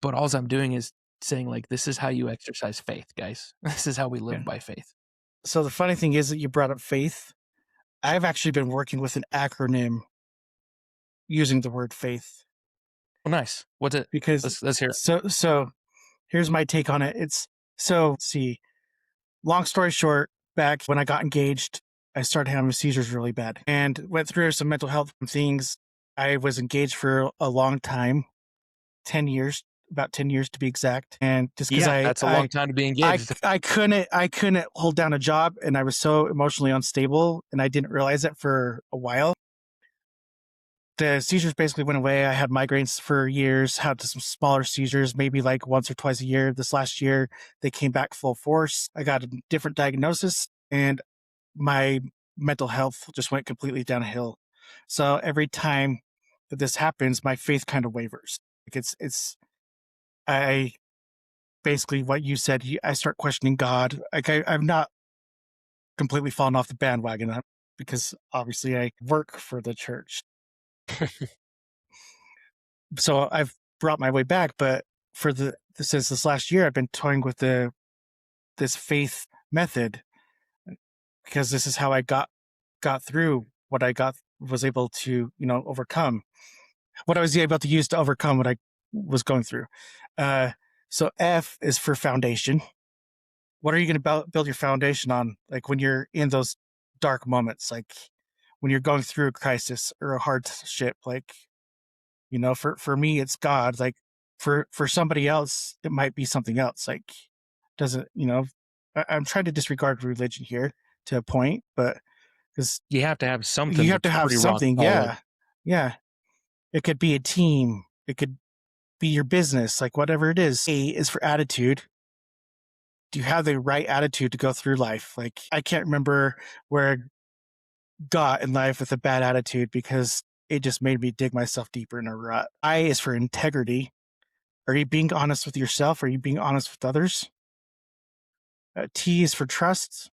But all I'm doing is saying, like, this is how you exercise faith, guys. This is how we Yeah. live by faith. So the funny thing is that you brought up faith. I've actually been working with an acronym using the word faith Well, nice. What's it? because Let's hear it. so here's my take on it. It's so let's see. Long story short, back when I got engaged, I started having seizures really bad and went through some mental health things. I was engaged for a long time, 10 years, about 10 years to be exact. And just because Yeah, that's a long time to be engaged. I couldn't hold down a job and I was so emotionally unstable and I didn't realize it for a while. The seizures basically went away. I had migraines for years, had some smaller seizures, maybe like once or twice a year. This last year, they came back full force. I got a different diagnosis and my mental health just went completely downhill. So every time that this happens, my faith kind of wavers. Like I basically what you said, I start questioning God. Like I've not completely fallen off the bandwagon because obviously I work for the church. So I've brought my way back, but for since this last year, I've been toying with this faith method because this is how I got through what I got was able to overcome what I was able to use to overcome what I was going through. Uh, so F is for foundation. What are you going to build your foundation on? Like when you're in those dark moments, like when you're going through a crisis or a hardship, like for me it's God. Like for somebody else it might be something else. Like doesn't I'm trying to disregard religion here to a point, but because You have to have something you have to that's have pretty rock something. solid. Yeah, it could be a team, it could be your business, like whatever it is. A is for attitude. Do you have the right attitude to go through life? Like I can't remember where I got in life with a bad attitude because it just made me dig myself deeper in a rut. I is for integrity. Are you being honest with yourself? Are you being honest with others? T is for trust.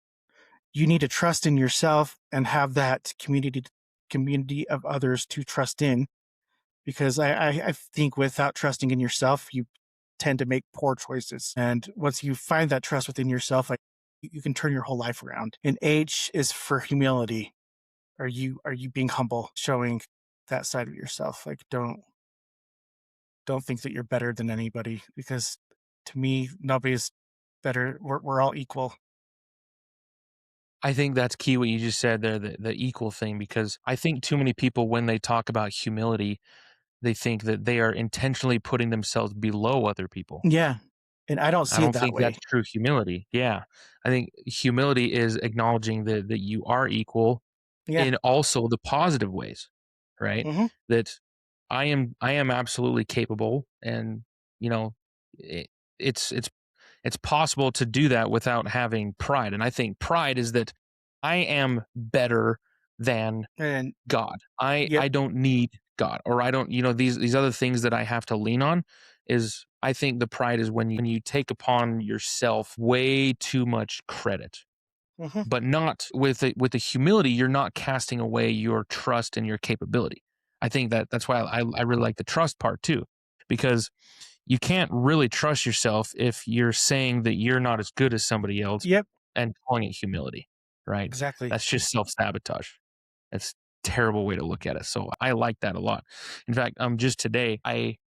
You need to trust in yourself and have that community of others to trust in. Because I think without trusting in yourself, you tend to make poor choices. And once you find that trust within yourself, like you can turn your whole life around. And H is for humility. Are you being humble, showing that side of yourself? Like don't think that you're better than anybody because to me nobody's better. We're all equal. I think that's key what you just said there, the equal thing, because I think too many people, when they talk about humility, they think that they are intentionally putting themselves below other people. Yeah. And I don't I see it don't that think that's way. true humility. Yeah. I think humility is acknowledging that you are equal Yeah. in also the positive ways, right? Mhm. That I am absolutely capable, and you know, it, it's it's possible to do that without having pride. And I think pride is that I am better than And God. I yep. I don't need God, or I don't, these other things that I have to lean on. Is I think the pride is when you take upon yourself way too much credit, Mhm. but not with the humility. You're not casting away your trust and your capability. I think that's why I really like the trust part too, because you can't really trust yourself if you're saying that you're not as good as somebody else Yep. and calling it humility, right? Exactly. That's just self sabotage. That's a terrible way to look at it. So I like that a lot. In fact, just today, I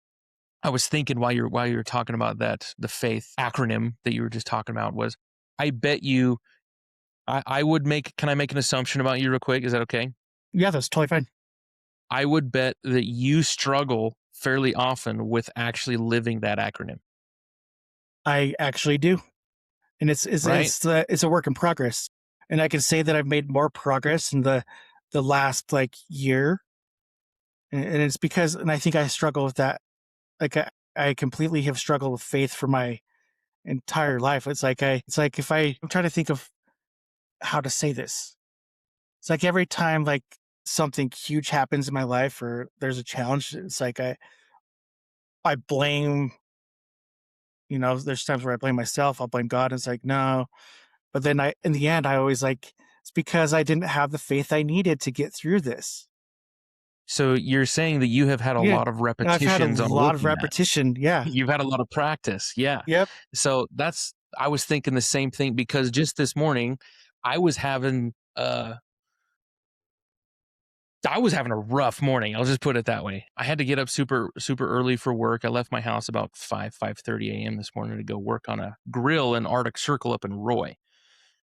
was thinking while you were talking about that, the faith acronym that you were just talking about was, I bet you, I would make, can I make an assumption about you real quick? Is that okay? Yeah, that's totally fine. I would bet that you struggle fairly often with actually living that acronym, I actually do. And right? it's a work in progress. And I can say that I've made more progress in the last like year. And it's because and I think I struggle with that. Like I completely have struggled with faith for my entire life. It's like if I'm trying to think of how to say this. It's like every time like something huge happens in my life or there's a challenge, it's like I blame, there's times where I blame myself, I'll blame God. And it's like, no. But then in the end, I always like, it's because I didn't have the faith I needed to get through this. So you're saying that you have had a Yeah. lot of And I've had a repetitions on lot of living that. repetition. Yeah. You've had a lot of practice. Yeah. Yep. So I was thinking the same thing, because just this morning I was having I was having a rough morning. I'll just put it that way. I had to get up super super early for work. I left my house about 5:30 a.m. this morning to go work on a grill in Arctic Circle up in Roy,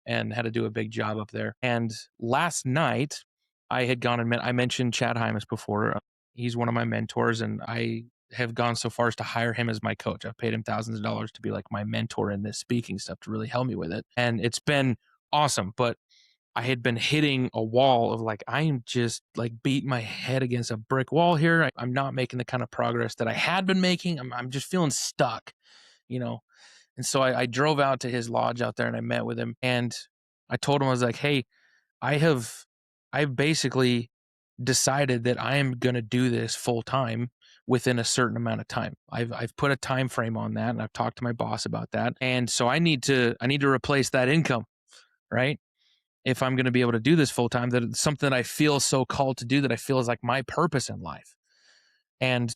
and had to do a big job up there. And last night, I had gone and met, I mentioned Chad Hymas before. He's one of my mentors, and I have gone so far as to hire him as my coach. I've paid him thousands of dollars to be like my mentor in this speaking stuff, to really help me with it. And it's been awesome. But I had been hitting a wall of like, I am just like beating my head against a brick wall here. I'm not making the kind of progress that I had been making. I'm just feeling stuck, you know? And so I drove out to his lodge out there and I met with him, and I told him, I was like, hey, I've basically decided that I am going to do this full time within a certain amount of time. I've put a time frame on that, and I've talked to my boss about that. And so I need to replace that income, right? If I'm going to be able to do this full time, that it's something that I feel so called to do, that I feel is like my purpose in life. And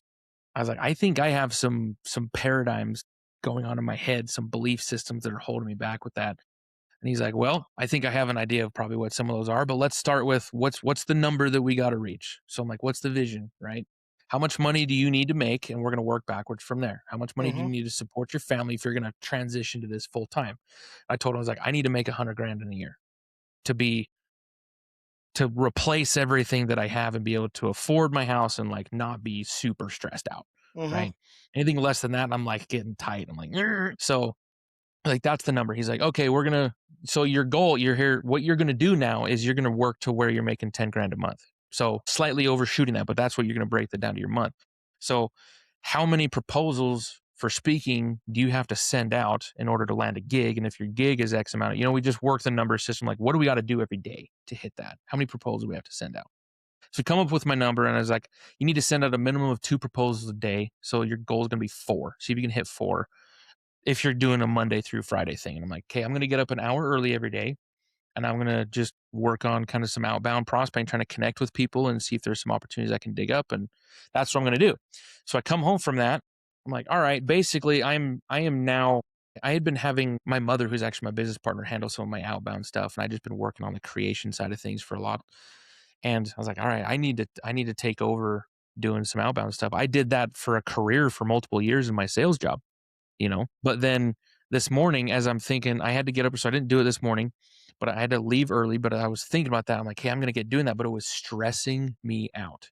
I was like, I think I have some paradigms going on in my head, some belief systems that are holding me back with that. And he's like, well, I think I have an idea of probably what some of those are, but let's start with what's the number that we got to reach. So I'm like, what's the vision, right? How much money do you need to make? And we're going to work backwards from there. How much money do you Hmm. need to support your family if you're going to transition to this full time? I told him, I was like, I need to make 100 grand in a year to be to replace everything that I have and be able to afford my house and like not be super stressed out, Hmm. right? Anything less than that, I'm like getting tight. I'm like, "Grr." So like that's the number. He's like, okay, we're gonna. So your goal, you're here. What you're gonna do now is you're gonna work to where you're making 10 grand a month. So slightly overshooting that, but that's what you're gonna break that down to your month. So how many proposals for speaking do you have to send out in order to land a gig? And if your gig is X amount, we just work the number system. Like, what do we got to do every day to hit that? How many proposals do we have to send out? So come up with my number, and I was like, you need to send out a minimum of 2 proposals a day. So your goal is gonna be 4. See if you can hit 4 if you're doing a Monday through Friday thing. And I'm like, okay, I'm going to get up an hour early every day, and I'm going to just work on kind of some outbound prospecting, trying to connect with people and see if there's some opportunities I can dig up. And that's what I'm going to do. So I come home from that. I'm like, all right, basically I am now, I had been having my mother, who's actually my business partner, handle some of my outbound stuff. And I just been working on the creation side of things for a lot. And I was like, all right, I need to take over doing some outbound stuff. I did that for a career for multiple years in my sales job. But then this morning, as I'm thinking, I had to get up, so I didn't do it this morning, but I had to leave early. But I was thinking about that. I'm like, hey, I'm going to get doing that. But it was stressing me out.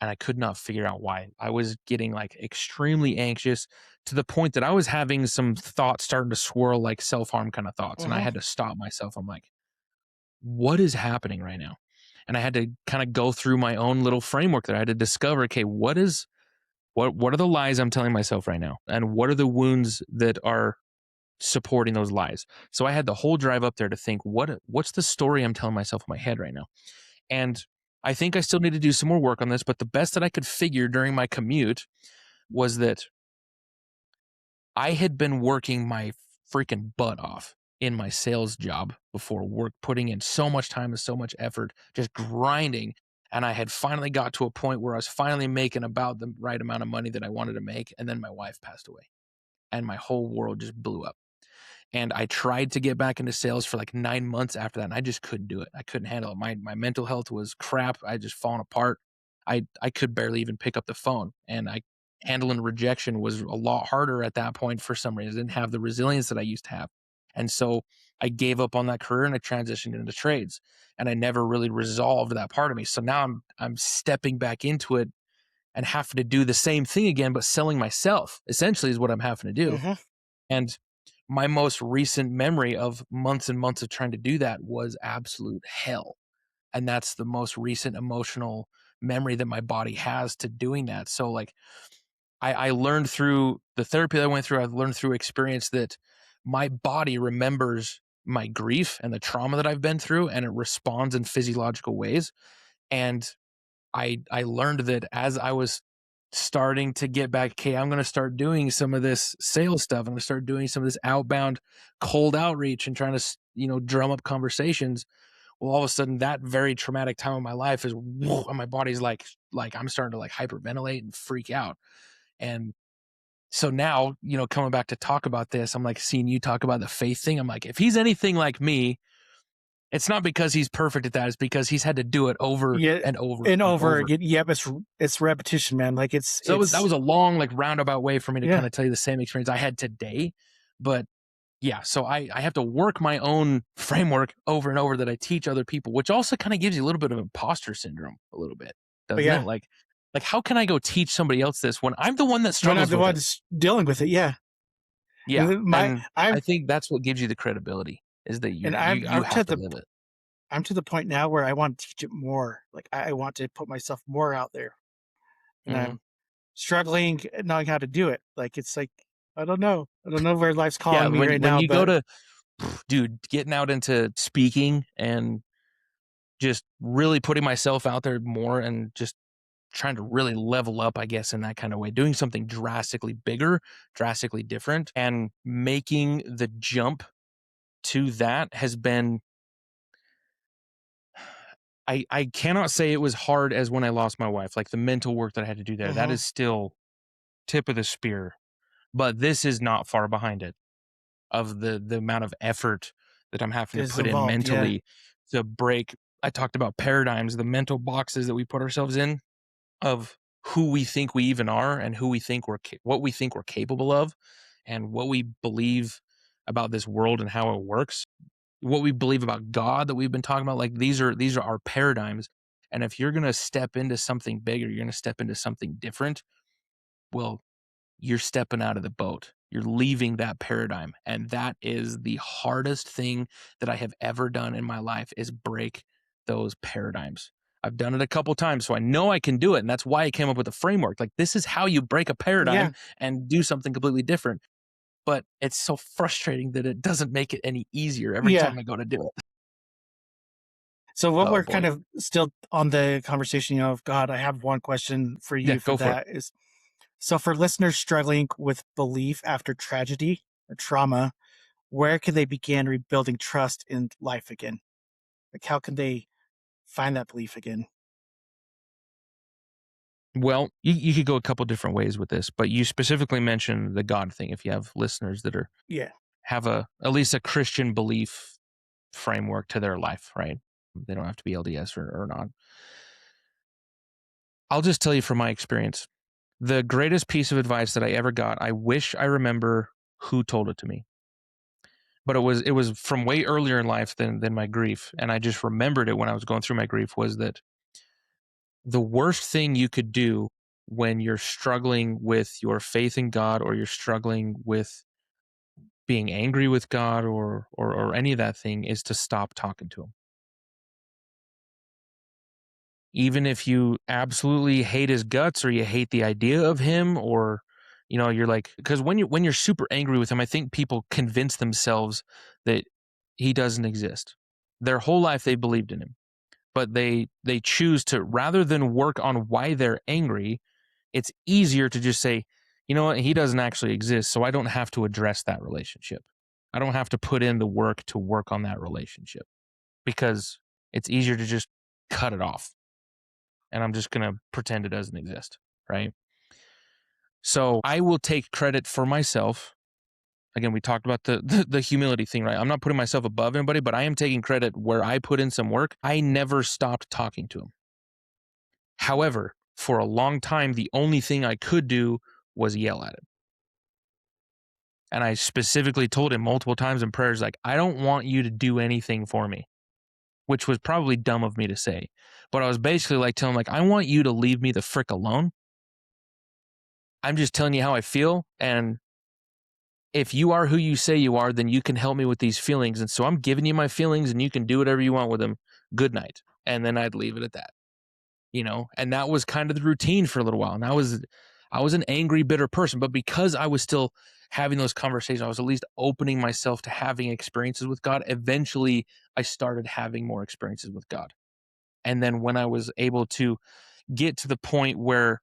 and I could not figure out why. I was getting like extremely anxious to the point that I was having some thoughts starting to swirl like self-harm kind of thoughts, and I Mhm. had to stop myself. I'm like, what is happening right now? And I had to kind of go through my own little framework that I had to discover, okay, what are the lies I'm telling myself right now? And what are the wounds that are supporting those lies? So I had the whole drive up there to think, what's the story I'm telling myself in my head right now? And I think I still need to do some more work on this, but the best that I could figure during my commute was that I had been working my freaking butt off in my sales job before work, putting in so much time and so much effort, just grinding. And I had finally got to a point where I was finally making about the right amount of money that I wanted to make. And then my wife passed away and my whole world just blew up. And I tried to get back into sales for like 9 months after that, and I just couldn't do it. I couldn't handle it. My mental health was crap. I just fallen apart. I could barely even pick up the phone, and I handling rejection was a lot harder at that point for some reason. I didn't have the resilience that I used to have. And so I gave up on that career and I transitioned into trades. And I never really resolved that part of me. So now I'm stepping back into it and having to do the same thing again, but selling myself essentially is what I'm having to do. Mhm. And my most recent memory of months and months of trying to do that was absolute hell. And that's the most recent emotional memory that my body has to doing that. So, like, I learned through the therapy that I went through, I've learned through experience that my body remembers my grief and the trauma that I've been through, and it responds in physiological ways. And I learned that as I was starting to get back, okay, I'm going to start doing some of this sales stuff. I'm going to start doing some of this outbound cold outreach and trying to, drum up conversations. Well, all of a sudden, that very traumatic time of my life is, whoa, and my body's like I'm starting to like hyperventilate and freak out. And so now, coming back to talk about this, I'm like seeing you talk about the faith thing. I'm like, if he's anything like me, it's not because he's perfect at that. It's because he's had to do it over Yeah, and over and and over over. again. Yep, it's repetition, man. Like So that was a long, like, roundabout way for me to yeah, kind of tell you the same experience I had today. But yeah, so I have to work my own framework over and over that I teach other people, which also kind of gives you a little bit of imposter syndrome, a little bit, but doesn't it? yeah, Like how can I go teach somebody else this when I'm the one that when I'm struggles the with it? ones dealing with it, yeah. And Yeah, then and I think that's what gives you the credibility is that and you have to live it. I'm to the point now where I want to teach it more. Like I want to put myself more out there, and Mhm. I'm struggling at knowing how to do it. Like it's like I don't know where life's Yeah, calling me when right when now, you go but to dude, getting out into speaking and just really putting myself out there more and just trying to really level up, I guess, in that kind of way, doing something drastically bigger, drastically different, and making the jump to that has been. I cannot say it was hard as when I lost my wife. Like the mental work that I had to do there, that mhm, is still tip of the spear. But this is not far behind it of the amount of effort that I'm having to is put in involved. Yeah, mentally to break. I talked about paradigms, the mental boxes that we put ourselves in of who we think we even are and who we think what we think we're capable of and what we believe about this world and how it works, what we believe about God that we've been talking about. Like these are our paradigms, and if you're going to step into something bigger, you're going to step into something different, well, you're stepping out of the boat. You're leaving that paradigm. And that is the hardest thing that I have ever done in my life is break those paradigms. I've done it a couple times, so I know I can do it. And that's why I came up with a framework. Like this is how you break a paradigm yeah, and do something completely different. But it's so frustrating that it doesn't make it any easier every yeah. time I go to do it. So what Oh we're kind boy. of still on the conversation, of God, I have one question for Yeah, you for go for it. that is so for listeners struggling with belief after tragedy or trauma, where can they begin rebuilding trust in life again? Like how can they find that belief again? Well, you could go a couple different ways with this, but you specifically mentioned the God thing. If you have listeners that are Yeah. have a at least a Christian belief framework to their life, right? They don't have to be LDS or not. I'll just tell you from my experience. The greatest piece of advice that I ever got, I wish I remember who told it to me. But it was from way earlier in life than my grief. And I just remembered it when I was going through my grief was that The worst thing you could do when you're struggling with your faith in God, or you're struggling with being angry with God, or any of that thing, is to stop talking to him. Even if you absolutely hate his guts, or you hate the idea of him, or you're like, because when you're super angry with him, I think people convince themselves that he doesn't exist. Their whole life they believed in him, but they choose to, rather than work on why they're angry, it's easier to just say, you know what, he doesn't actually exist, so I don't have to address that relationship. I don't have to put in the work to work on that relationship, because it's easier to just cut it off, and I'm just going to pretend it doesn't exist, right? So I will take credit for myself. Again, we talked about the humility thing, right? I'm not putting myself above anybody, but I am taking credit where I put in some work. I never stopped talking to him. However, for a long time, the only thing I could do was yell at him. And I specifically told him multiple times in prayers, like, I don't want you to do anything for me, which was probably dumb of me to say. But I was basically like telling him, like, I want you to leave me the frick alone. I'm just telling you how I feel. And if you are who you say you are, then you can help me with these feelings. And so I'm giving you my feelings, and you can do whatever you want with them. Good night. And then I'd leave it at that. And that was kind of the routine for a little while. And I was an angry, bitter person, but because I was still having those conversations, I was at least opening myself to having experiences with God. Eventually I started having more experiences with God. And then when I was able to get to the point where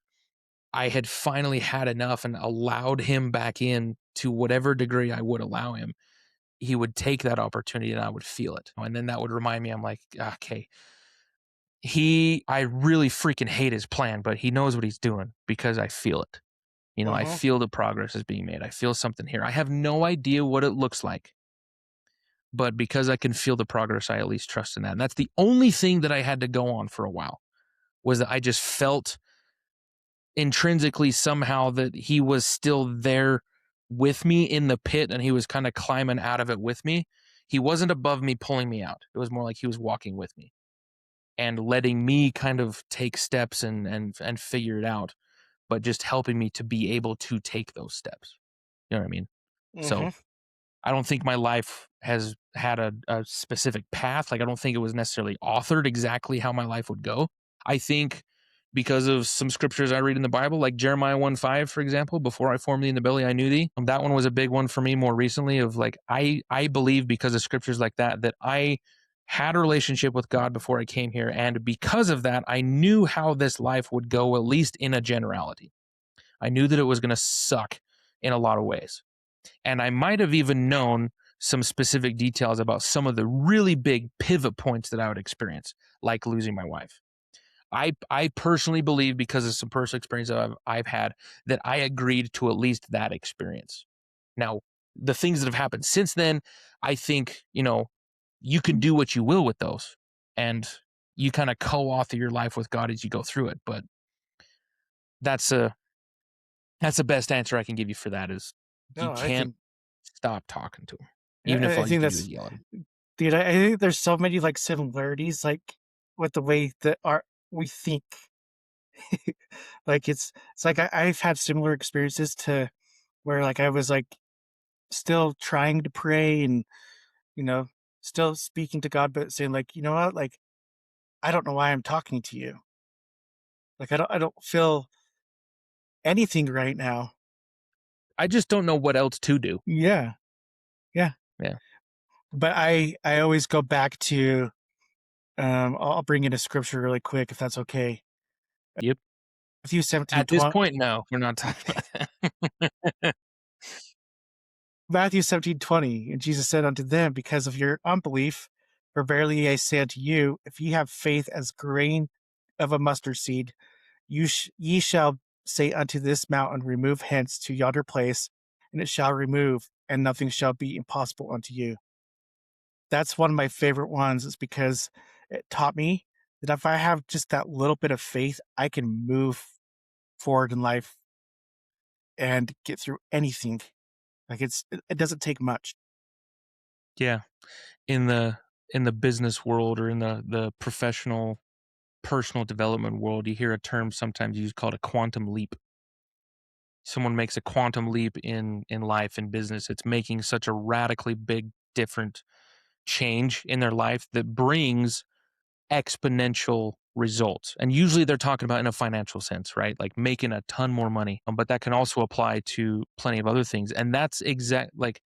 I had finally had enough and allowed him back in to whatever degree I would allow him, he would take that opportunity and I would feel it. And then that would remind me, I'm like, okay, I really freaking hate his plan, but he knows what he's doing, because I feel it. I Mm-hmm. feel the progress is being made. I feel something here. I have no idea what it looks like, but because I can feel the progress, I at least trust in that. And that's the only thing that I had to go on for a while, was that I just felt intrinsically somehow that he was still there with me in the pit, and he was kind of climbing out of it with me. He wasn't above me pulling me out. It was more like he was walking with me and letting me kind of take steps and figure it out, but just helping me to be able to take those steps. You know what I mean? So Mm-hmm. I don't think my life has had a specific path. Like, I don't think it was necessarily authored exactly how my life would go. I think because of some scriptures I read in the Bible, like Jeremiah 1:5, for example, before I formed thee in the belly, I knew thee. That one was a big one for me more recently, of like, I believe because of scriptures like that, that I had a relationship with God before I came here. And because of that, I knew how this life would go, at least in a generality. I knew that it was going to suck in a lot of ways. And I might have even known some specific details about some of the really big pivot points that I would experience, like losing my wife. I personally believe, because of some personal experience that I've had, that I agreed to at least that experience. Now, the things that have happened since then, I think, you can do what you will with those, and you kind of co-author your life with God as you go through it. But that's a that's the best answer I can give you for that, is you No, I can't think stop talking to him, even if I all you think can do that's is yell at him. dude. I think there's so many like similarities, like with the way that our we think. Like it's like I've had similar experiences to where like I was like still trying to pray and you know still speaking to God, but saying like you know what, like I don't know why I'm talking to you. Like I don't feel anything right now. I just don't know what else to do. Yeah, yeah. Yeah. But I always go back to I'll bring in a scripture really quick if that's okay. Yep. Matthew seventeen At this twenty. point, no, we're not talking about that. Matthew 17:20, and Jesus said unto them, because of your unbelief, for verily I say unto you, if ye have faith as grain of a mustard seed, ye shall say unto this mountain, remove hence to yonder place, and it shall remove, and nothing shall be impossible unto you. That's one of my favorite ones, is because it taught me that if I have just that little bit of faith, I can move forward in life and get through anything. Like it doesn't take much. Yeah. In the business world, or in the professional personal development world, you hear a term sometimes used called a quantum leap. Someone makes a quantum leap in life and business. It's making such a radically big, different change in their life that brings exponential results. And usually they're talking about in a financial sense, right? Like making a ton more money. But that can also apply to plenty of other things. And that's exact like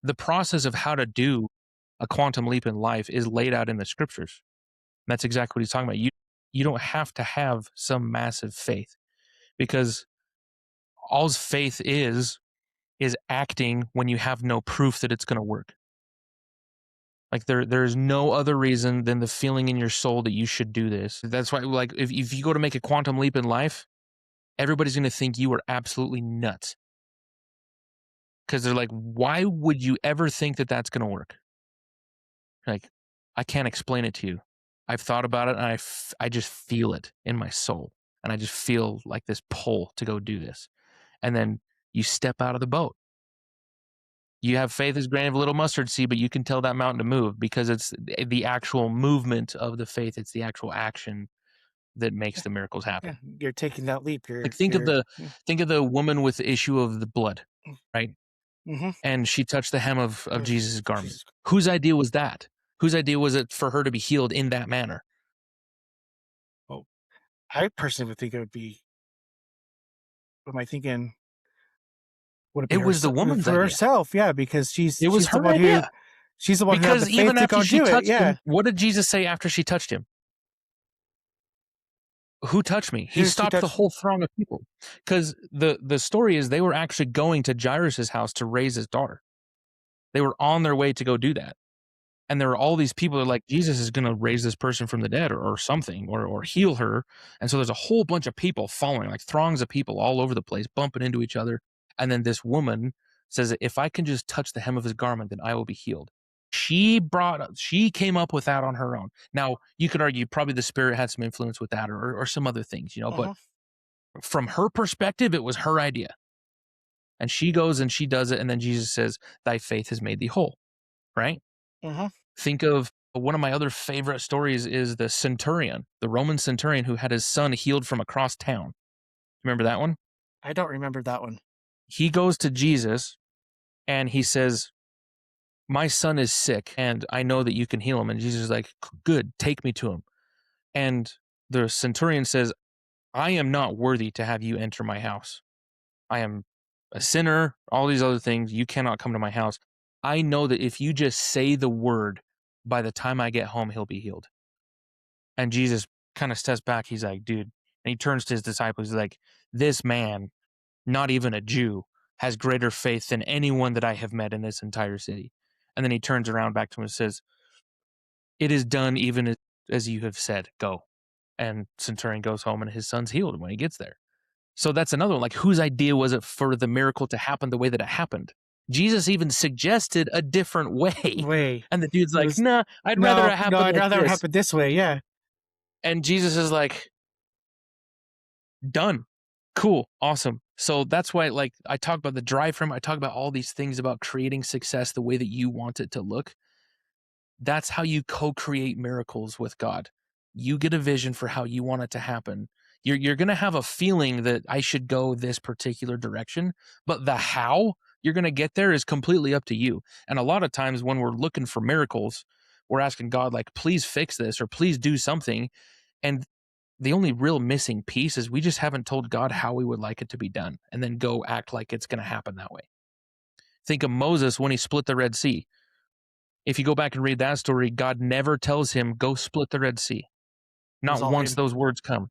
the process of how to do a quantum leap in life is laid out in the scriptures. That's exactly what he's talking about. You don't have to have some massive faith because all's faith is acting when you have no proof that it's going to work. Like there's no other reason than the feeling in your soul that you should do this. That's why like if you go to make a quantum leap in life, everybody's going to think you are absolutely nuts because they're like, why would you ever think that that's going to work? Like, I can't explain it to you. I've thought about it and I just feel it in my soul. And I just feel like this pull to go do this. And then you step out of the boat. You have faith as grain of a little mustard seed, but you can tell that mountain to move because it's the actual movement of the faith. It's the actual action that makes Yeah, the miracles yeah. happen. You're taking that leap. Like You're yeah. think of the woman with the issue of the blood, right? Mhm. And she touched the hem of Of Jesus' garment. Jesus. Whose idea was that? Whose idea was it for her to be healed in that manner? Well, I personally would think it would be. What am I thinking? Would it be It her was the woman's for idea. herself? Yeah, because It was her idea. she's the one who had the Because faith even to after go she do it. touched Yeah, him, what did Jesus say after she touched him? Who touched me? He she stopped the touched. whole throng of people. Because the story is they were actually going to Jairus' house to raise his daughter. They were on their way to go do that. And there were all these people that are like, Jesus is going to raise this person from the dead or something or heal her. And so there's a whole bunch of people following, like throngs of people all over the place, bumping into each other. And then this woman says, if I can just touch the hem of his garment, then I will be healed. She came up with that on her own. Now, you could argue probably the spirit had some influence with that or some other things, but Uh-huh, from her perspective, it was her idea. And she goes and she does it. And then Jesus says, thy faith has made thee whole, right? uh-huh. Think of one of my other favorite stories is the centurion, the Roman centurion who had his son healed from across town. Remember that one? I don't remember that one. He goes to Jesus and he says, my son is sick and I know that you can heal him. And Jesus is like, good, take me to him. And the centurion says, I am not worthy to have you enter my house. I am a sinner, all these other things. You cannot come to my house. I know that if you just say the word, by the time I get home, he'll be healed. And Jesus kind of steps back. He's like, dude, and he turns to his disciples. He's like, this man, not even a Jew, has greater faith than anyone that I have met in this entire city. And then he turns around back to him and says, it is done even as you have said, go. And Centurion goes home and his son's healed when he gets there. So that's another one. Like, whose idea was it for the miracle to happen the way that it happened? Jesus even suggested a different way. Way And the dude's it like, was nah, I'd rather no, it no. happen I'd like rather it this. happen this way. Yeah. And Jesus is like, done. Cool. Awesome. So that's why, like, I talk about the drive from, I talk about all these things about creating success the way that you want it to look. That's how you co-create miracles with God. You get a vision for how you want it to happen. You're going to have a feeling that I should go this particular direction, but the how you're going to get there is completely up to you. And a lot of times when we're looking for miracles, we're asking God, like, please fix this or please do something. And the only real missing piece is we just haven't told God how we would like it to be done and then go act like it's going to happen that way. Think of Moses when he split the Red Sea. If you go back and read that story, God never tells him, go split the Red Sea. It was Not all once him. those words come.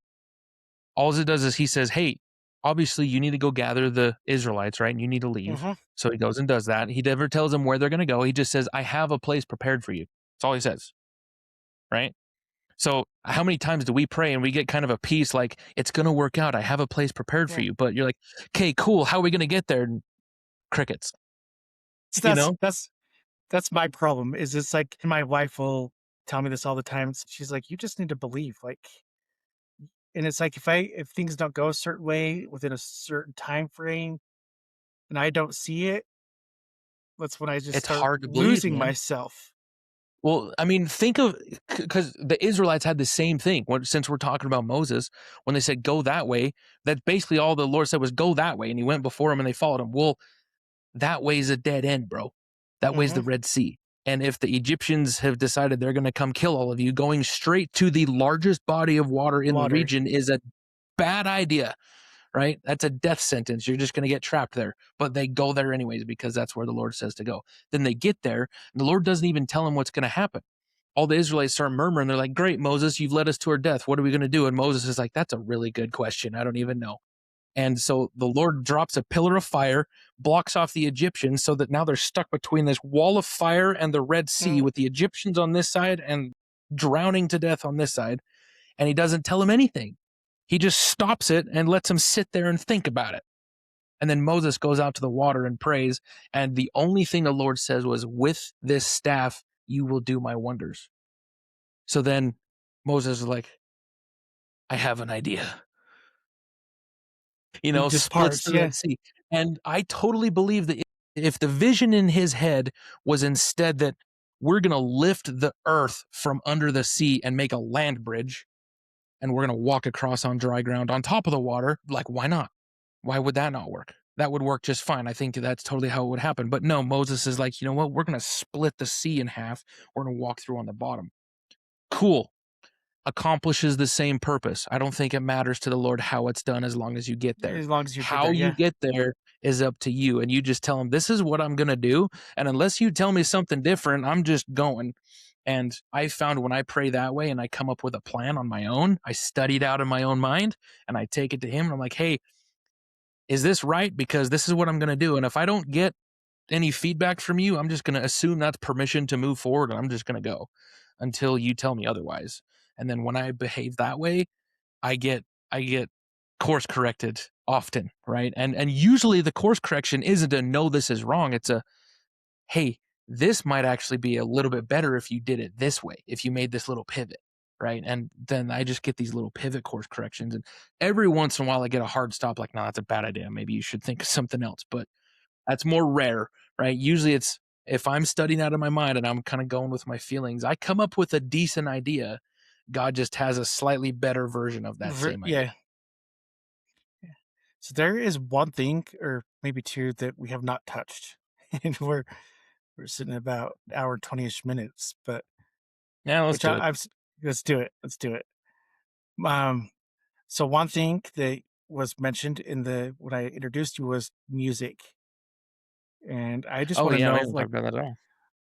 All it does is he says, hey, obviously you need to go gather the Israelites, right? And you need to leave. Uh-huh. So he goes and does that. He never tells them where they're going to go. He just says, I have a place prepared for you. That's all he says, right? So how many times do we pray and we get kind of a peace like, it's going to work out. I have a place prepared for Yeah. you. But you're like, okay, cool. How are we going to get there? And crickets, So you know? that's my problem. Is it's like my wife will tell me this all the time. She's like, you just need to believe. Like, and it's like if things don't go a certain way within a certain time frame, and I don't see it, that's when I just It's start hard to believe, losing man. myself. Well, I mean, think of because the Israelites had the same thing. Since we're talking about Moses, when they said go that way, that's basically all the Lord said was go that way, and he went before him and they followed him. Well, that way's a dead end, bro. That way's Hmm. the Red Sea. And if the Egyptians have decided they're going to come kill all of you, going straight to the largest body of water in the Water. region is a bad idea, right? That's a death sentence. You're just going to get trapped there. But they go there anyways because that's where the Lord says to go. Then they get there, and the Lord doesn't even tell them what's going to happen. All the Israelites start murmuring. They're like, great, Moses, you've led us to our death. What are we going to do? And Moses is like, that's a really good question. I don't even know. And so the Lord drops a pillar of fire, blocks off the Egyptians so that now they're stuck between this wall of fire and the Red Sea Mm. with the Egyptians on this side and drowning to death on this side. And he doesn't tell them anything. He just stops it and lets them sit there and think about it. And then Moses goes out to the water and prays. And the only thing the Lord says was, with this staff, you will do my wonders. So then Moses is like, I have an idea. He just Splits parts. the Yeah. Red Sea. And I totally believe that if the vision in his head was instead that we're going to lift the earth from under the sea and make a land bridge, and we're going to walk across on dry ground on top of the water, like, why not? Why would that not work? That would work just fine. I think that's totally how it would happen. But no, Moses is like, you know what? We're going to split the sea in half. We're going to walk through on the bottom. Cool, accomplishes the same purpose. I don't think it matters to the Lord how it's done as long as you get there. As long as you get How there. you Yeah. get there is up to you. And you just tell him, this is what I'm going to do. And unless you tell me something different, I'm just going. And I found when I pray that way and I come up with a plan on my own, I study it out in my own mind and I take it to him. And I'm like, hey, is this right? Because this is what I'm going to do. And if I don't get any feedback from you, I'm just going to assume that's permission to move forward. And I'm just going to go until you tell me otherwise. And then when I behave that way, I get course corrected often, right? And usually the course correction isn't a no, this is wrong. It's a hey, this might actually be a little bit better if you did it this way, if you made this little pivot, right? And then I just get these little pivot course corrections. And every once in a while I get a hard stop, like, no, that's a bad idea. Maybe you should think of something else. But that's more rare, right? Usually it's if I'm studying out of my mind and I'm kind of going with my feelings, I come up with a decent idea. God just has a slightly better version of that same idea. Yeah. Yeah. So there is one thing, or maybe two, that we have not touched, and we're sitting at about an hour and 20ish minutes. But Yeah, let's which do it. let's do it. Let's do it. Um. So one thing that was mentioned in the when I introduced you was music, and I just Oh want to yeah, we know haven't like talked about that at all.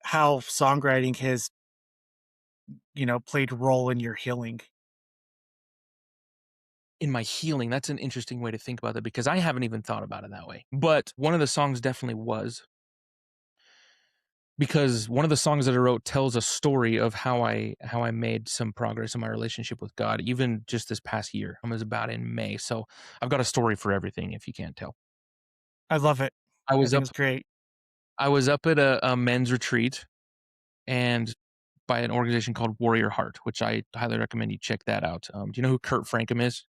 how songwriting has played a role in your healing. In my healing, that's an interesting way to think about it because I haven't even thought about it that way. But one of the songs definitely was because one of the songs that I wrote tells a story of how I made some progress in my relationship with God, even just this past year. I was about in May, so I've got a story for everything. If you can't tell, I love it. I I was think up it's great. I was up at a men's retreat and by an organization called Warrior Heart, which I highly recommend you check that out. Do you know who Kurt Frankum is?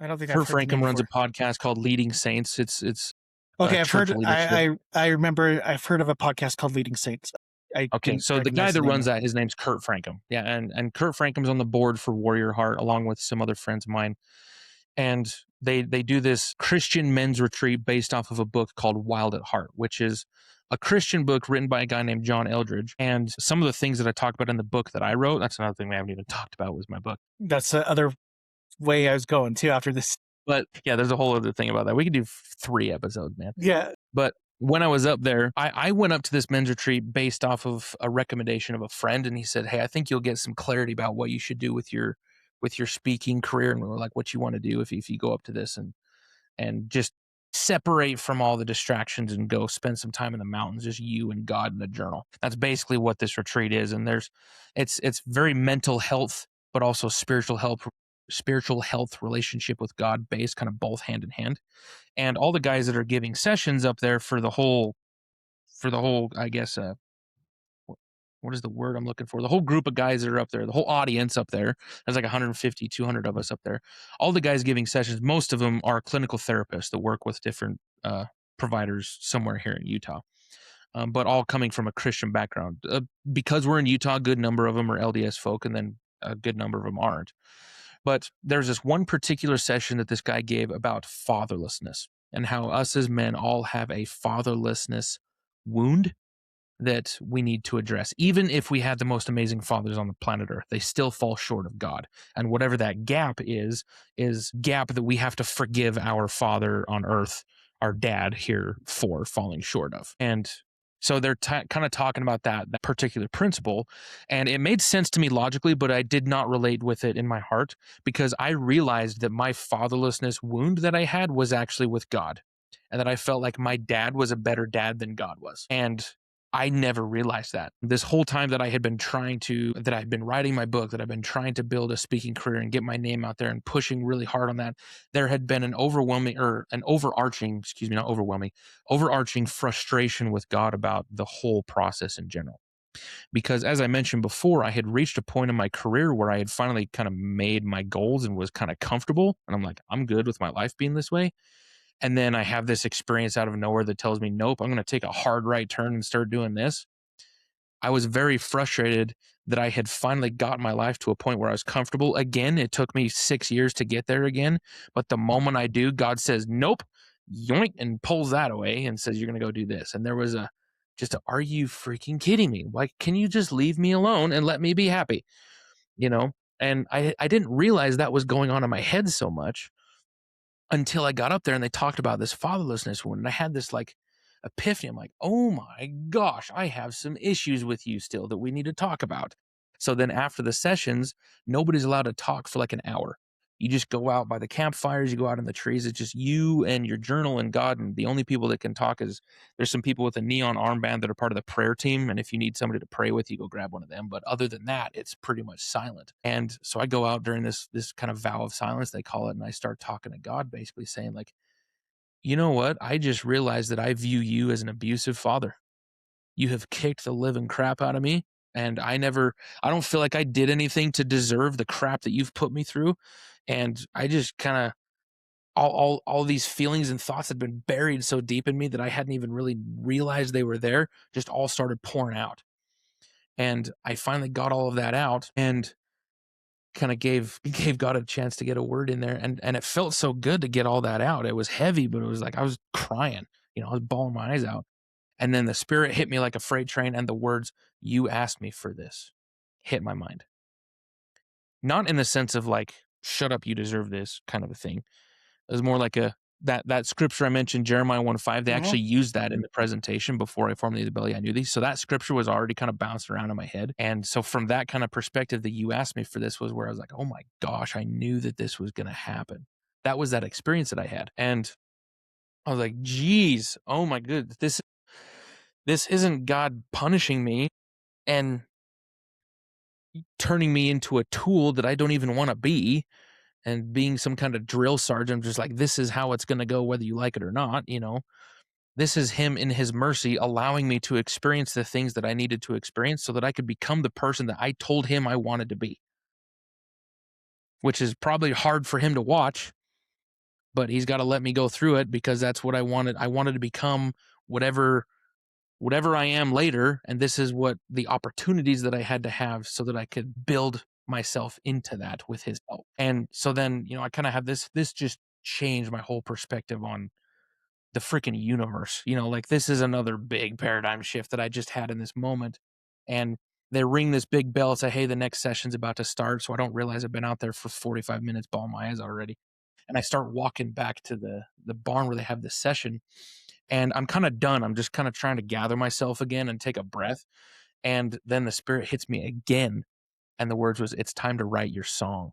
I don't think I've Kurt heard the name Frankum runs a before. podcast called Leading Saints. It's Okay, I've church heard. leadership. I remember. I've heard of a podcast called Leading Saints. I Okay, didn't so the guy recognize the that name runs though. that, his name's Kurt Frankum. Yeah, and Kurt Frankum's on the board for Warrior Heart along with some other friends of mine. And they do this Christian men's retreat based off of a book called Wild at Heart, which is a Christian book written by a guy named John Eldridge. And some of the things that I talk about in the book that I wrote, that's another thing we haven't even talked about was my book. That's the other way I was going too. After this, But yeah, there's a whole other thing about that. We could do 3 episodes, man. yeah, But when I was up there, I went up to this men's retreat based off of a recommendation of a friend, and he said, "Hey, I think you'll get some clarity about what you should do with your speaking career, and like what you want to do if you go up to this, and just separate from all the distractions and go spend some time in the mountains, just you and God in a journal." That's basically what this retreat is, and it's very mental health, but also spiritual health relationship with God based, kind of both hand in hand. And all the guys that are giving sessions up there for the whole I guess what is the word I'm looking for, the whole group of guys that are up there, the whole audience up there, there's like 150 200 of us up there. All the guys giving sessions, most of them are clinical therapists that work with different providers somewhere here in Utah. but all coming from a Christian background. Because we're in Utah, a good number of them are LDS folk, and then a good number of them aren't. But there's this one particular session that this guy gave about fatherlessness and how us as men all have a fatherlessness wound that we need to address. Even if we had the most amazing fathers on the planet Earth, they still fall short of God. And whatever that gap is gap that we have to forgive our father on earth, our dad here, for falling short of. And so they're kind of talking about that particular principle, and it made sense to me logically, but I did not relate with it in my heart because I realized that my fatherlessness wound that I had was actually with God, and that I felt like my dad was a better dad than God was. And I never realized that. This whole time that that I've been writing my book, that I've been trying to build a speaking career and get my name out there and pushing really hard on that, there had been an overarching, excuse me, not overwhelming, overarching frustration with God about the whole process in general. Because as I mentioned before, I had reached a point in my career where I had finally kind of made my goals and was kind of comfortable. And I'm like, I'm good with my life being this way. And then I have this experience out of nowhere that tells me, nope, I'm going to take a hard right turn and start doing this. I was very frustrated that I had finally got my life to a point where I was comfortable again. It took me 6 years to get there again. But the moment I do, God says, nope, yoink, and pulls that away and says, you're going to go do this. And there was are you freaking kidding me? Like, can you just leave me alone and let me be happy? You know? And I didn't realize that was going on in my head so much until I got up there and they talked about this fatherlessness one. And I had this like epiphany. I'm like, oh my gosh, I have some issues with you still that we need to talk about. So then after the sessions, nobody's allowed to talk for like an hour. You just go out by the campfires, you go out in the trees. It's just you and your journal and God. And the only people that can talk is there's some people with a neon armband that are part of the prayer team. And if you need somebody to pray with, you go grab one of them. But other than that, it's pretty much silent. And so I go out during this kind of vow of silence, they call it, and I start talking to God, basically saying, like, you know what? I just realized that I view you as an abusive father. You have kicked the living crap out of me. And I don't feel like I did anything to deserve the crap that you've put me through. And I just kind of, all these feelings and thoughts had been buried so deep in me that I hadn't even really realized they were there, just all started pouring out. And I finally got all of that out and kind of gave God a chance to get a word in there. And it felt so good to get all that out. It was heavy, but it was like I was crying, I was bawling my eyes out. And then the spirit hit me like a freight train, and the words, "You asked me for this," hit my mind. Not in the sense of like, "Shut up, you deserve this," kind of a thing. It was more like that scripture I mentioned, Jeremiah 1:5. They Mhm. actually used that in the presentation before I formed the belly. I knew these. So that scripture was already kind of bounced around in my head. And so from that kind of perspective that you asked me for this was where I was like, oh my gosh, I knew that this was going to happen. That was that experience that I had. And I was like, geez, oh my goodness, this isn't God punishing me and turning me into a tool that I don't even want to be, and being some kind of drill sergeant, just like, this is how it's going to go, whether you like it or not. This is him in his mercy allowing me to experience the things that I needed to experience so that I could become the person that I told him I wanted to be, which is probably hard for him to watch, but he's got to let me go through it because that's what I wanted. I wanted to become whatever I am later. And this is what the opportunities that I had to have so that I could build myself into that with his help. And so then, I kind of have this just changed my whole perspective on the freaking universe. Like, this is another big paradigm shift that I just had in this moment. And they ring this big bell and say, hey, the next session's about to start. So I don't realize I've been out there for 45 minutes, bawling my eyes already. And I start walking back to the barn where they have this session. And I'm kind of done. I'm just kind of trying to gather myself again and take a breath. And then the spirit hits me again. And the words was, it's time to write your song.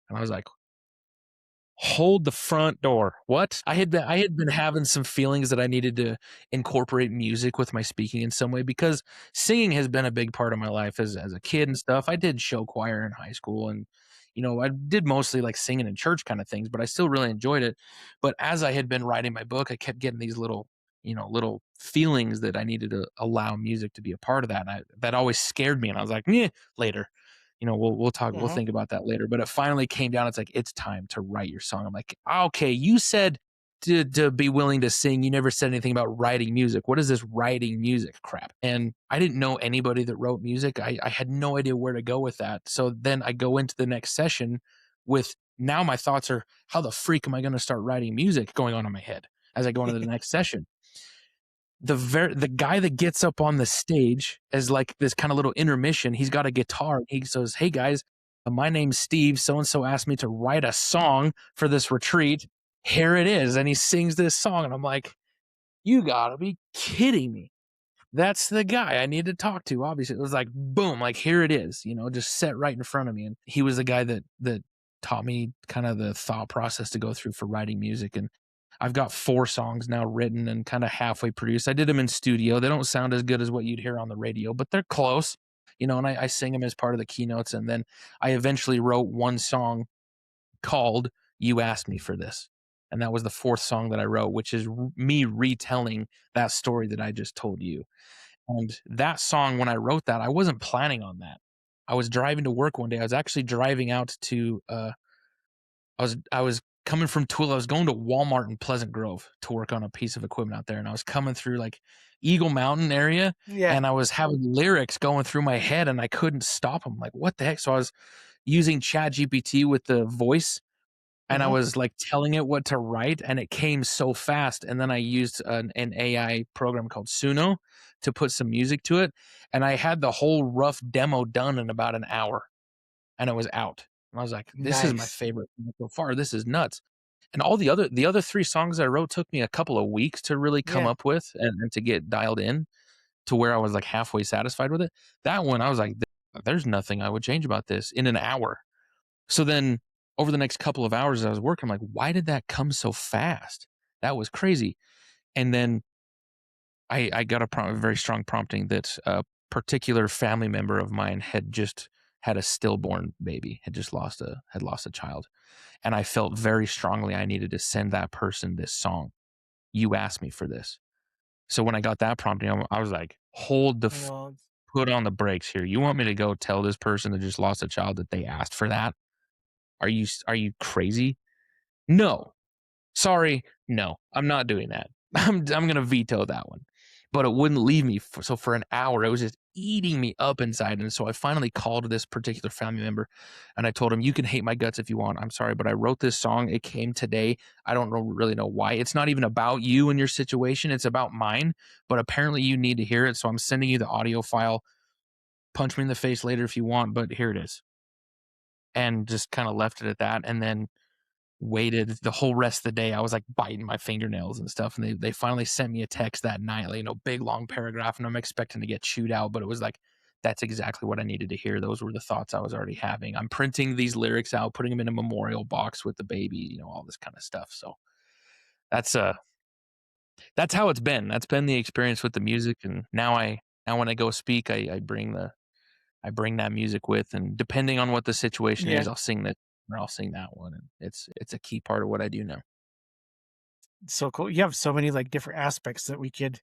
And I was like, hold the front door. What? I had been having some feelings that I needed to incorporate music with my speaking in some way, because singing has been a big part of my life as a kid and stuff. I did show choir in high school, and I did mostly like singing in church kind of things, but I still really enjoyed it. But as I had been writing my book, I kept getting these little feelings that I needed to allow music to be a part of that. And that always scared me, and I was like, "Yeah, later." We'll talk, we'll Mhm. think about that later. But it finally came down. It's like, it's time to write your song. I'm like, okay, you said to be willing to sing. You never said anything about writing music. What is this writing music crap? And I didn't know anybody that wrote music. I had no idea where to go with that. So then I go into the next session with, now my thoughts are, how the freak am I going to start writing music going on in my head as I go into the next session? The guy that gets up on the stage as like this kind of little intermission, he's got a guitar. He says, "Hey guys, my name's Steve. So and so asked me to write a song for this retreat. Here it is." And he sings this song, and I'm like, "You gotta be kidding me!" That's the guy I need to talk to. Obviously, it was like boom, like here it is, just set right in front of me. And he was the guy that taught me kind of the thought process to go through for writing music. And I've got 4 songs now written and kind of halfway produced. I did them in studio. They don't sound as good as what you'd hear on the radio, but they're close, and I sing them as part of the keynotes. And then I eventually wrote one song called "You Asked Me for This." And that was the 4th song that I wrote, which is me retelling that story that I just told you. And that song, when I wrote that, I wasn't planning on that. I was driving to work one day. I was actually driving out to I was coming from Tool. I was going to Walmart in Pleasant Grove to work on a piece of equipment out there, and I was coming through like Eagle Mountain area, Yeah. and I was having lyrics going through my head, and I couldn't stop them. Like, what the heck? So I was using Chat GPT with the voice, and I Hmm. was like telling it what to write, and it came so fast. And then I used an AI program called Suno to put some music to it, and I had the whole rough demo done in about an hour, and it was out. And I was like, "This is my Nice. favorite so far. This is nuts." And all the other 3 songs I wrote took me a couple of weeks to really come Yeah. up with and to get dialed in to where I was like halfway satisfied with it. That one, I was like, "There's nothing I would change about this," in an hour. So then over the next couple of hours as I was working, I'm like, why did that come so fast? That was crazy. And then I got a very strong prompting that a particular family member of mine had just had a stillborn baby, had lost a child. And I felt very strongly I needed to send that person this song. You asked me for this. So when I got that prompting, I was like, Well, put on the brakes here. You want me to go tell this person that just lost a child that they asked for that? Are you crazy? No. Sorry, no. I'm not doing that. I'm gonna veto that one. But it wouldn't leave me for an hour. It was just eating me up inside. And so I finally called this particular family member and I told him, "You can hate my guts if you want. I'm sorry, but I wrote this song. It came today. I don't really know why. It's not even about you and your situation. It's about mine. But apparently you need to hear it. So I'm sending you the audio file. Punch me in the face later if you want, but here it is." And just kind of left it at that. And then waited the whole rest of the day. I was like biting my fingernails and stuff. And they finally sent me a text that night, like, big long paragraph. And I'm expecting to get chewed out, but it was like, that's exactly what I needed to hear. Those were the thoughts I was already having. I'm printing these lyrics out, putting them in a memorial box with the baby, all this kind of stuff. So that's that's how it's been. That's been the experience with the music. And now when I go speak, I bring that music with, and depending on what the situation yeah. is, I'll sing that or I'll sing that one. And it's a key part of what I do now. So cool. You have so many like different aspects that we could,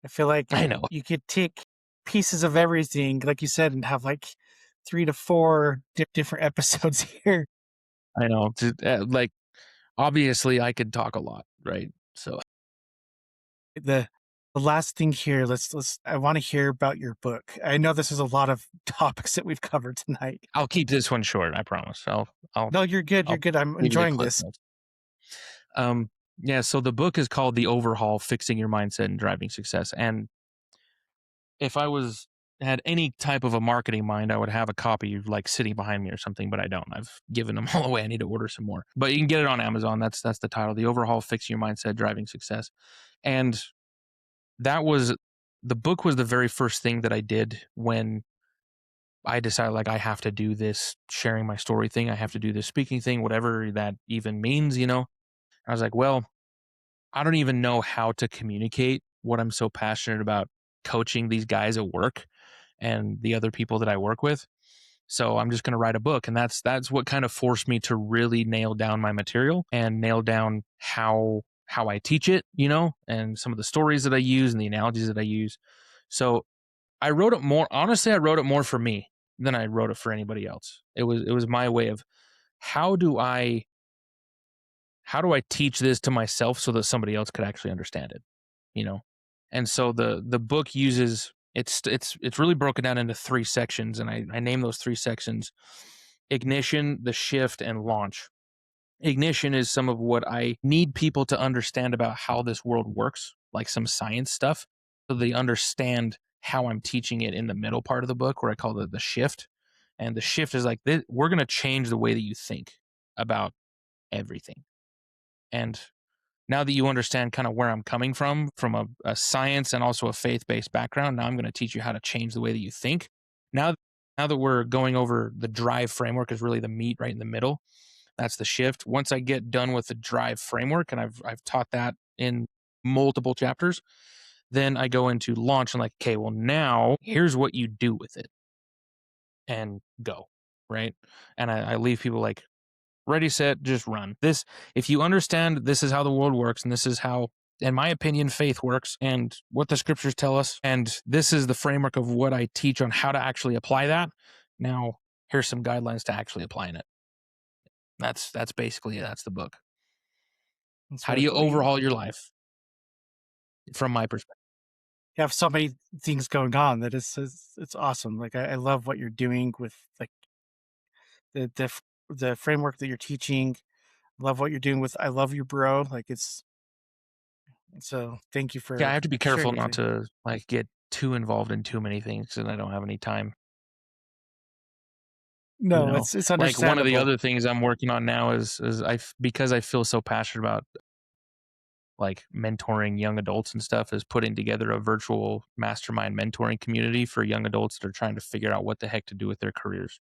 I feel like I know. you could take pieces of everything, like you said, and have like 3 to 4 different episodes here. I know. Like, obviously, I could talk a lot, right? So The the last thing here, let's I want to hear about your book. I know this is a lot of topics that we've covered tonight. I'll keep this one short. I promise. I'll No, you're good. You're I'll good. I'm give you the enjoying clip this. notes. Yeah. So the book is called "The Overhaul: Fixing Your Mindset and Driving Success." And if I had any type of a marketing mind, I would have a copy like sitting behind me or something, but I don't. I've given them all away. I need to order some more. But you can get it on Amazon. That's the title: "The Overhaul: Fixing Your Mindset, Driving Success." And that was the book was the very first thing that I did when I decided, like, I have to do this sharing my story thing. I have to do this speaking thing, whatever that even means. I was like, well, I don't even know how to communicate what I'm so passionate about coaching these guys at work and the other people that I work with. So I'm just going to write a book. And that's what kind of forced me to really nail down my material and nail down how I teach it, and some of the stories that I use and the analogies that I use. So I wrote it more honestly, I wrote it more for me than I wrote it for anybody else. It was my way of how do I how do I teach this to myself so that somebody else could actually understand it, you know? And so the book uses it's really broken down into three sections, and I name those three sections ignition, the shift, and launch. Ignition is some of what I need people to understand about how this world works, like some science stuff, so they understand how I'm teaching it in the middle part of the book, where I call it the shift. And the shift is like, we're going to change the way that you think about everything. And now that you understand kind of where I'm coming from a science and also a faith based background, now I'm going to teach you how to change the way that you think. Now, now that we're going over the drive framework is really the meat right in the middle. That's the shift. Once I get done with the drive framework, and I've taught that in multiple chapters, then I go into launch and like, okay, well now here's what you do with it and go, right? And I leave people like, ready, set, just run. This, if you understand this is how the world works, and this is how, in my opinion, faith works, and what the scriptures tell us, and this is the framework of what I teach on how to actually apply that. Now, here's some guidelines to actually applying it. That's basically it. That's the book. It's How do really you cool. overhaul your life from my perspective? You have so many things going on that it's awesome. Like I love what you're doing with like the framework that you're teaching. Love what you're doing with I love you, bro. Like it's so thank you Yeah, I for have to be careful sharing not everything. to like get too involved in too many things, and I don't have any time. You No, know, it's like one of the understandable. other things I'm working on now is because I feel so passionate about like mentoring young adults and stuff is putting together a virtual mastermind mentoring community for young adults that are trying to figure out what the heck to do with their careers.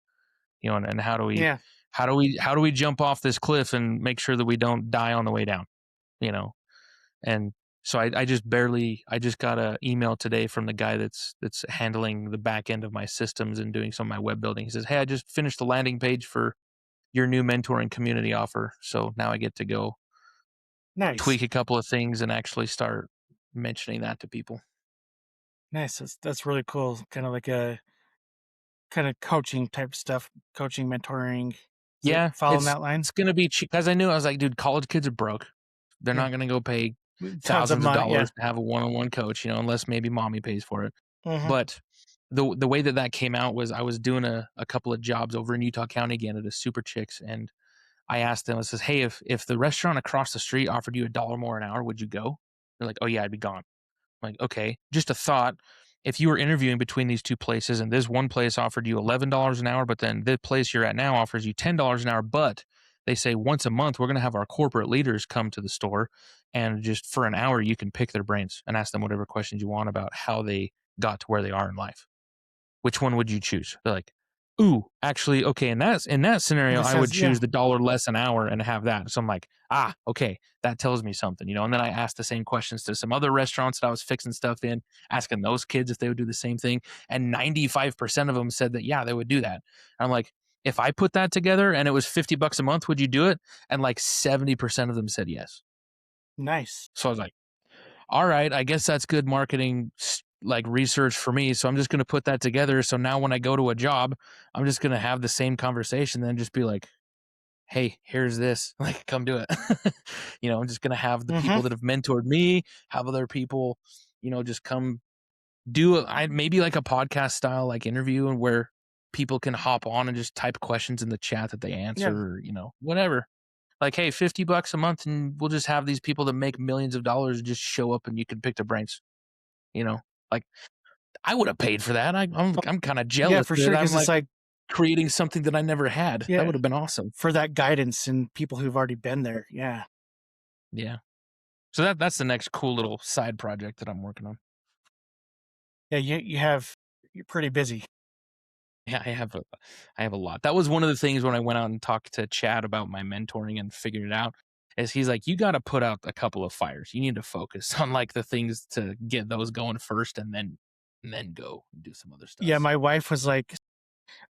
You know, and Yeah, how do we jump off this cliff and make sure that we don't die on the way down, you know? And so I just barely I just got a email today from the guy that's handling the back end of my systems and doing some of my web building. He says, "Hey, I just finished the landing page for your new mentoring community offer. So now I get to go nice, tweak a couple of things and actually start mentioning that to people." nice. That's really cool. Kind of like a kind of coaching type stuff, coaching, mentoring. Is it Yeah, following that line? it's gonna be cheap because I knew I was like, dude, college kids are broke. They're Yeah, not gonna go pay tons of thousands of money. Yeah. dollars to have a one-on-one coach, unless maybe mommy pays for it. Hmm. But the way that that came out was I was doing a couple of jobs over in Utah County again at a Super Chicks, and I asked them, I says, "Hey, if the restaurant across the street offered you $1 more an hour, would you go?" They're like, "Oh yeah, I'd be gone." Like, okay, just a thought. If you were interviewing between these two places and this one place offered you $11 an hour, but then the place you're at now offers you $10 an hour, but they say once a month we're going to have our corporate leaders come to the store and just for an hour you can pick their brains and ask them whatever questions you want about how they got to where they are in life. Which one would you choose? They're like, ooh, actually, okay, in that scenario, This I would says yeah, choose the dollar less an hour and have that. So I'm like, ah, okay, that tells me something. And then I asked the same questions to some other restaurants that I was fixing stuff in, asking those kids if they would do the same thing. And 95% of them said that, yeah, they would do that. I'm like, if I put that together and it was $50 a month, would you do it? And like 70% of them said yes. nice. So I was like, all right, I guess that's good marketing like research for me. So I'm just going to put that together. So now when I go to a job, I'm just going to have the same conversation, then just be like, hey, here's this, like, come do it. I'm just going to have the Hmm. people that have mentored me, have other people, just come do I maybe like a podcast style, like interview and where people can hop on and just type questions in the chat that they answer, Yeah, or, whatever. Like, hey, $50 a month, and we'll just have these people that make millions of dollars just show up and you can pick their brains. You know, like I would have paid for that. I'm kind of yeah, jealous for that sure. I'm Because it's like like creating something that I never had. That yeah, would have been awesome. for that guidance and people who've already been there. Yeah, Yeah. So that's the next cool little side project that I'm working on. yeah. You're pretty busy. Yeah, I have a lot. That was one of the things when I went out and talked to Chad about my mentoring and figured it out. Is he's like, you got to put out a couple of fires. You need to focus on like the things to get those going first, and then go and do some other Yeah, stuff. my wife was like,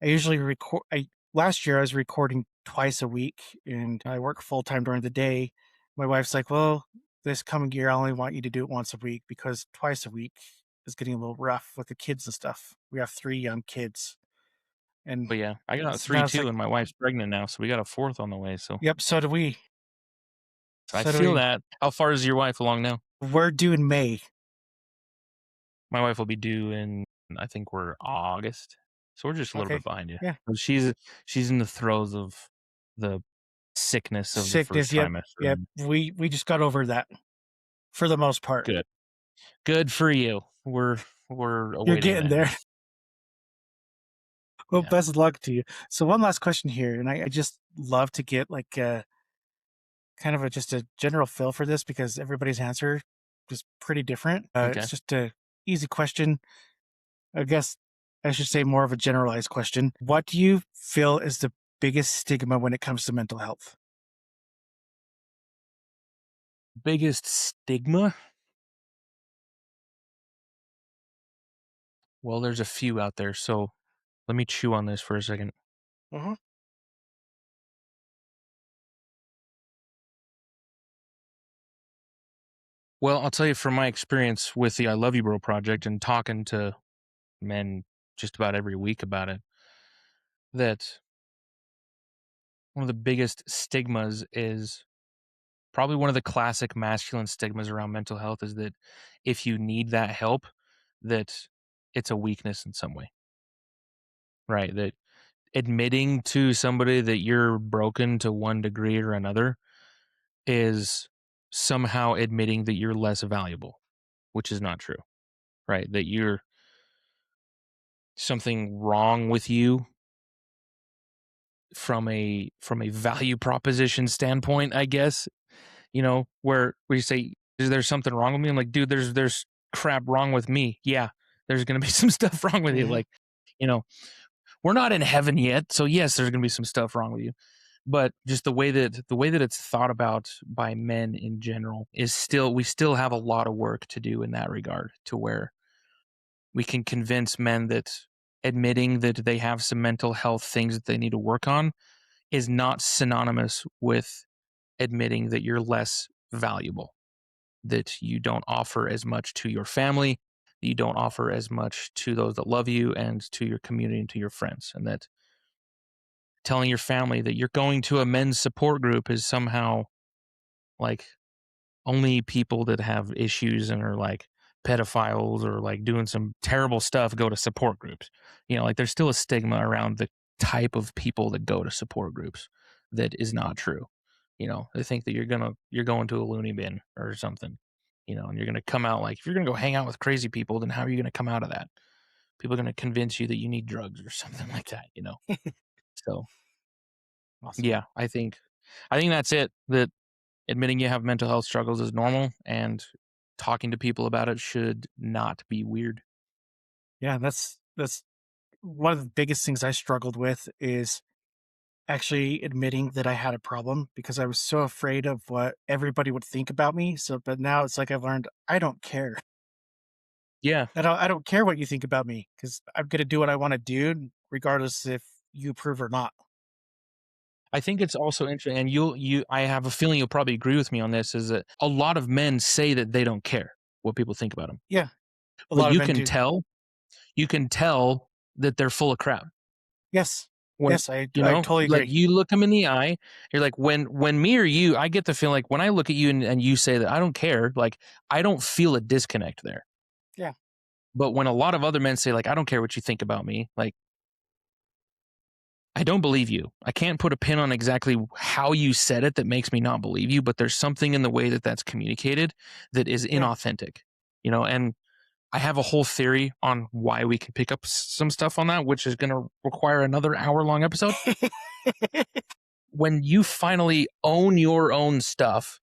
I usually record. I last year I was recording twice a week, and I work full time during the day. My wife's like, "Well, this coming year, I only want you to do it once a week because twice a week is getting a little rough with the kids and stuff. We have three young kids, and But yeah, I got now three it's too, like, and my wife's pregnant now, so we got a fourth on the way. So yep, so do we. I So do feel we. that. How far is your wife along now? We're due in May. My wife will be due in, I think we're August, so we're just a little Okay. bit behind you. Yeah. But she's in the throes of the sickness of the first Sickness. Yep. trimester, Yep. and We just got over that for the most part. good. Good for you. We're You're awaiting getting that there. now. Well, Yeah. best of luck to you. So one last question here, and I just love to get like kind of just a general feel for this because everybody's answer is pretty different. Okay. It's just a easy question. I guess I should say more of a generalized question. What do you feel is the biggest stigma when it comes to mental health? Biggest stigma? Well, there's a few out there, so let me chew on this for a second. Hmm. Well, I'll tell you from my experience with the I Love You Bro project and talking to men just about every week about it, that one of the biggest stigmas is probably one of the classic masculine stigmas around mental health is that if you need that help, that it's a weakness in some way, right? That admitting to somebody that you're broken to one degree or another is somehow admitting that you're less valuable, which is not true, right? That you're something wrong with you from a value proposition standpoint, I guess, where you say, "Is there something wrong with me?" I'm like, "Dude, there's crap wrong with me." Yeah, there's gonna be some stuff wrong with you. Hmm. Like, you know, we're not in heaven yet, so yes, there's gonna be some stuff wrong with you. But just the way that it's thought about by men in general is still we still have a lot of work to do in that regard to where we can convince men that admitting that they have some mental health things that they need to work on is not synonymous with admitting that you're less valuable, that you don't offer as much to your family, that you don't offer as much to those that love you and to your community and to your friends. And that telling your family that you're going to a men's support group is somehow like only people that have issues and are like pedophiles or like doing some terrible stuff go to support groups. Like there's still a stigma around the type of people that go to support groups that is not true. They think that you're going to a loony bin or something, and you're gonna come out like if you're gonna go hang out with crazy people, then how are you gonna come out of that? People are gonna convince you that you need drugs or something like that. So Awesome. yeah, I think that's it. That admitting you have mental health struggles is normal, and talking to people about it should not be weird. Yeah, that's one of the biggest things I struggled with is actually admitting that I had a problem because I was so afraid of what everybody would think about me. So, but now it's like I've learned I don't care. Yeah, I don't care what you think about me because I'm gonna do what I want to do, regardless if you approve or not. I think it's also interesting, and I have a feeling you'll probably agree with me on this. Is that a lot of men say that they don't care what people think about them, Yeah, a but lot of you men can do. tell, you can tell that they're full of crap. Yes, When yes, I totally like agree. you look them in the eye, you're like when me or you, I get the feeling like when I look at you and you say that I don't care, like I don't feel a disconnect there. Yeah, But when a lot of other men say like I don't care what you think about me, like I don't believe you. I can't put a pin on exactly how you said it that makes me not believe you, but there's something in the way that that's communicated that is yeah. inauthentic. And I have a whole theory on why we can pick up some stuff on that, which is going to require another hour-long episode. When you finally own your own stuff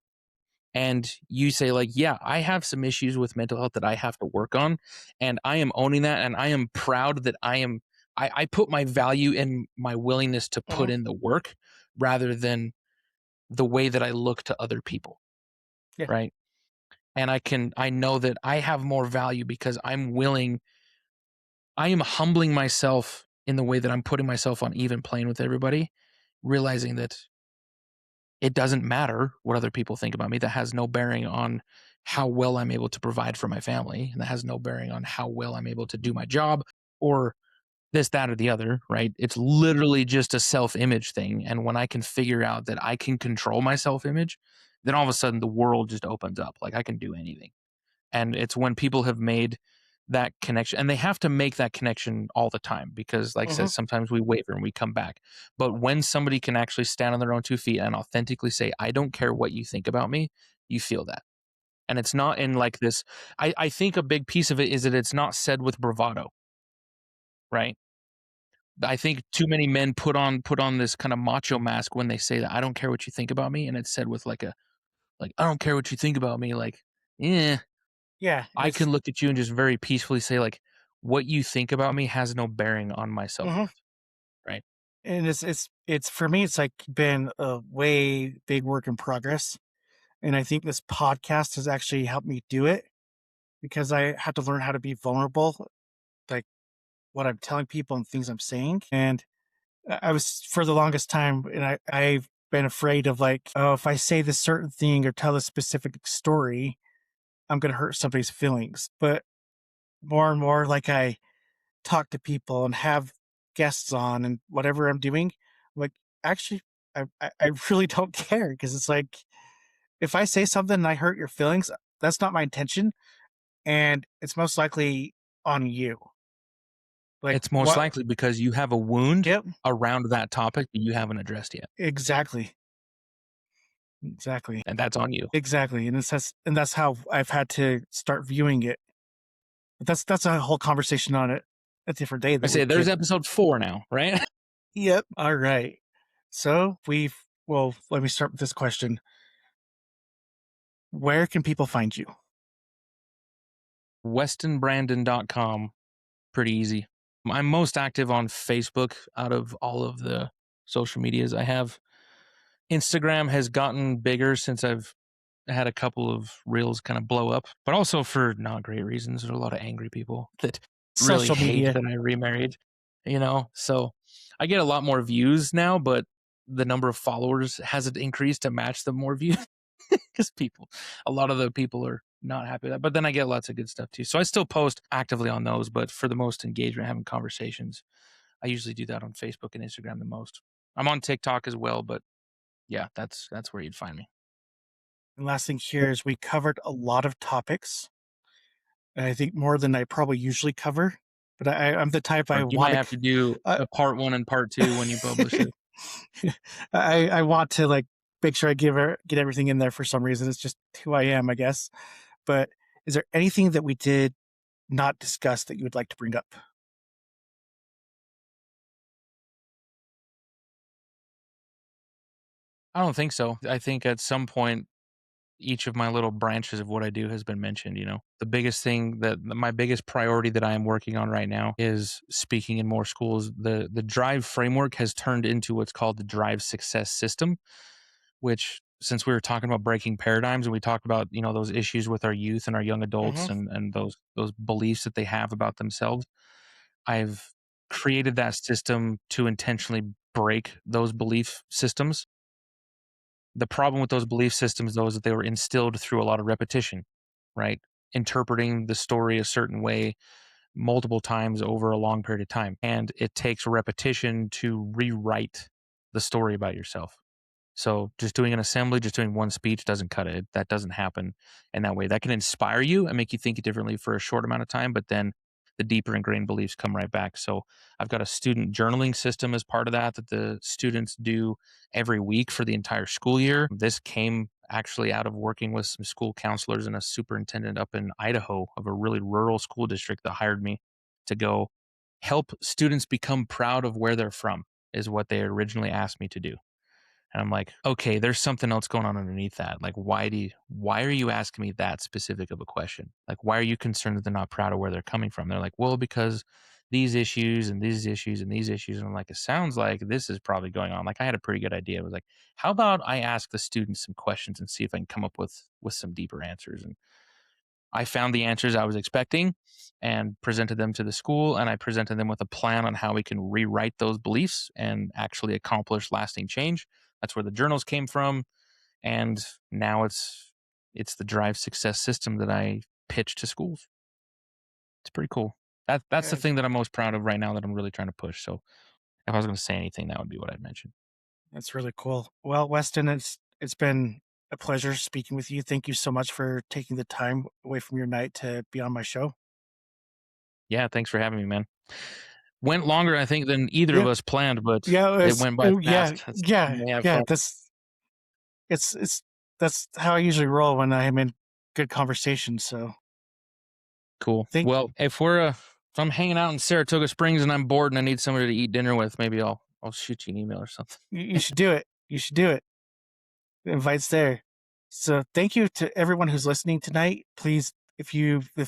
and you say like, yeah, I have some issues with mental health that I have to work on, and I am owning that, and I am proud that I put my value in my willingness to put Mhm. in the work rather than the way that I look to other people, Yeah, right? And I know that I have more value because I am humbling myself in the way that I'm putting myself on even plane with everybody, realizing that it doesn't matter what other people think about me. That has no bearing on how well I'm able to provide for my family. And that has no bearing on how well I'm able to do my job or this, that, or the other, right? It's literally just a self image thing. And when I can figure out that I can control my self image then all of a sudden the world just opens up. Like I can do anything. And it's when people have made that connection, and they have to make that connection all the time because, like I Hmm. said, sometimes we waver and we come back. But when somebody can actually stand on their own 2 feet and authentically say, I don't care what you think about me, you feel that. And it's not in like this. I think a big piece of it is that it's not said with bravado, right? I think too many men put on this kind of macho mask when they say that I don't care what you think about me, and it's said with like I don't care what you think about me, like, yeah. Yeah, I it's can look at you and just very peacefully say, like, what you think about me has no bearing on my mhm. self-worth, right? And it's for me, it's like been a way big work in progress. And I think this podcast has actually helped me do it because I had to learn how to be vulnerable, like what I'm telling people and things I'm saying. And I was for the longest time, and I've been afraid of like, oh, if I say this certain thing or tell a specific story, I'm gonna hurt somebody's feelings. But more and more, like I talk to people and have guests on and whatever I'm doing, like actually, I really don't care because it's like if I say something and I hurt your feelings, that's not my intention, and it's most likely on you. Like It's most what? likely because you have a wound Yep, around that topic that you haven't addressed yet, exactly, exactly, and that's on you. exactly, and that's how I've had to start viewing it. But that's a whole conversation on it, a different day I that we say there's could. episode 4 now, right? Yep. All right. So we've well, let me start with this question. Where can people find you? WestonBrandon.com, pretty easy. I'm most active on Facebook out of all of the social medias I have. Instagram has gotten bigger since I've had a couple of reels kind of blow up, but also for not great reasons. There's a lot of angry people that really Social hate media. that I remarried, you know? So I get a lot more views now, but the number of followers hasn't increased to match the more views because a lot of the people are not happy with that. But then I get lots of good stuff too. So I still post actively on those, but for the most engagement, having conversations, I usually do that on Facebook and Instagram the most. I'm on TikTok as well, but yeah, that's where you'd find me. And last thing here is we covered a lot of topics. And I think more than I probably usually cover. But I'm the type I Or you want might to. have to do Uh, a part 1 and part 2 when you publish it. I want to like make sure I get everything in there for some reason. It's just who I am, I guess. But is there anything that we did not discuss that you would like to bring up? I don't think so. I think at some point, each of my little branches of what I do has been mentioned, you know? The biggest thing that my biggest priority that I am working on right now is speaking in more schools. The Drive framework has turned into what's called the Drive Success System, which since we were talking about breaking paradigms and we talked about, you know, those issues with our youth and our young adults Hmm. and those beliefs that they have about themselves, I've created that system to intentionally break those belief systems. The problem with those belief systems, though, is that they were instilled through a lot of repetition, right? Interpreting the story a certain way multiple times over a long period of time. And it takes repetition to rewrite the story about yourself. So just doing an assembly, just doing one speech doesn't cut it. That doesn't happen in that way. That can inspire you and make you think differently for a short amount of time, but then the deeper ingrained beliefs come right back. So I've got a student journaling system as part of that that the students do every week for the entire school year. This came actually out of working with some school counselors and a superintendent up in Idaho of a really rural school district that hired me to go help students become proud of where they're from is what they originally asked me to do. And I'm like, okay, there's something else going on underneath that. Like, why are you asking me that specific of a question? Like, why are you concerned that they're not proud of where they're coming from? They're like, well, because these issues and these issues and these issues. And I'm like, it sounds like this is probably going on. Like, I had a pretty good idea. I was like, how about I ask the students some questions and see if I can come up with some deeper answers? And I found the answers I was expecting and presented them to the school. And I presented them with a plan on how we can rewrite those beliefs and actually accomplish lasting change. That's where the journals came from. And now it's the Drive Success System that I pitch to schools. It's pretty cool. That's the Yes, thing that I'm most proud of right now that I'm really trying to push. So if I was going to say anything, that would be what I'd mention. that's really cool. Well, Weston, it's been a pleasure speaking with you. Thank you so much for taking the time away from your night to be on my show. Yeah, thanks for having me, man. Went longer, I think, than either of Yeah, us planned, but yeah, it went by yeah, fast. That's yeah, we have yeah. fun. It's that's how I usually roll when I am in good conversation. So Cool. thank Well, you. if I'm hanging out in Saratoga Springs and I'm bored and I need somebody to eat dinner with, maybe I'll shoot you an email or something. You should do it. You should do it. The invite's there. So thank you to everyone who's listening tonight. Please, if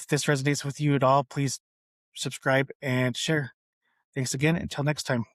this resonates with you at all, please subscribe and share. Thanks again. Until next time.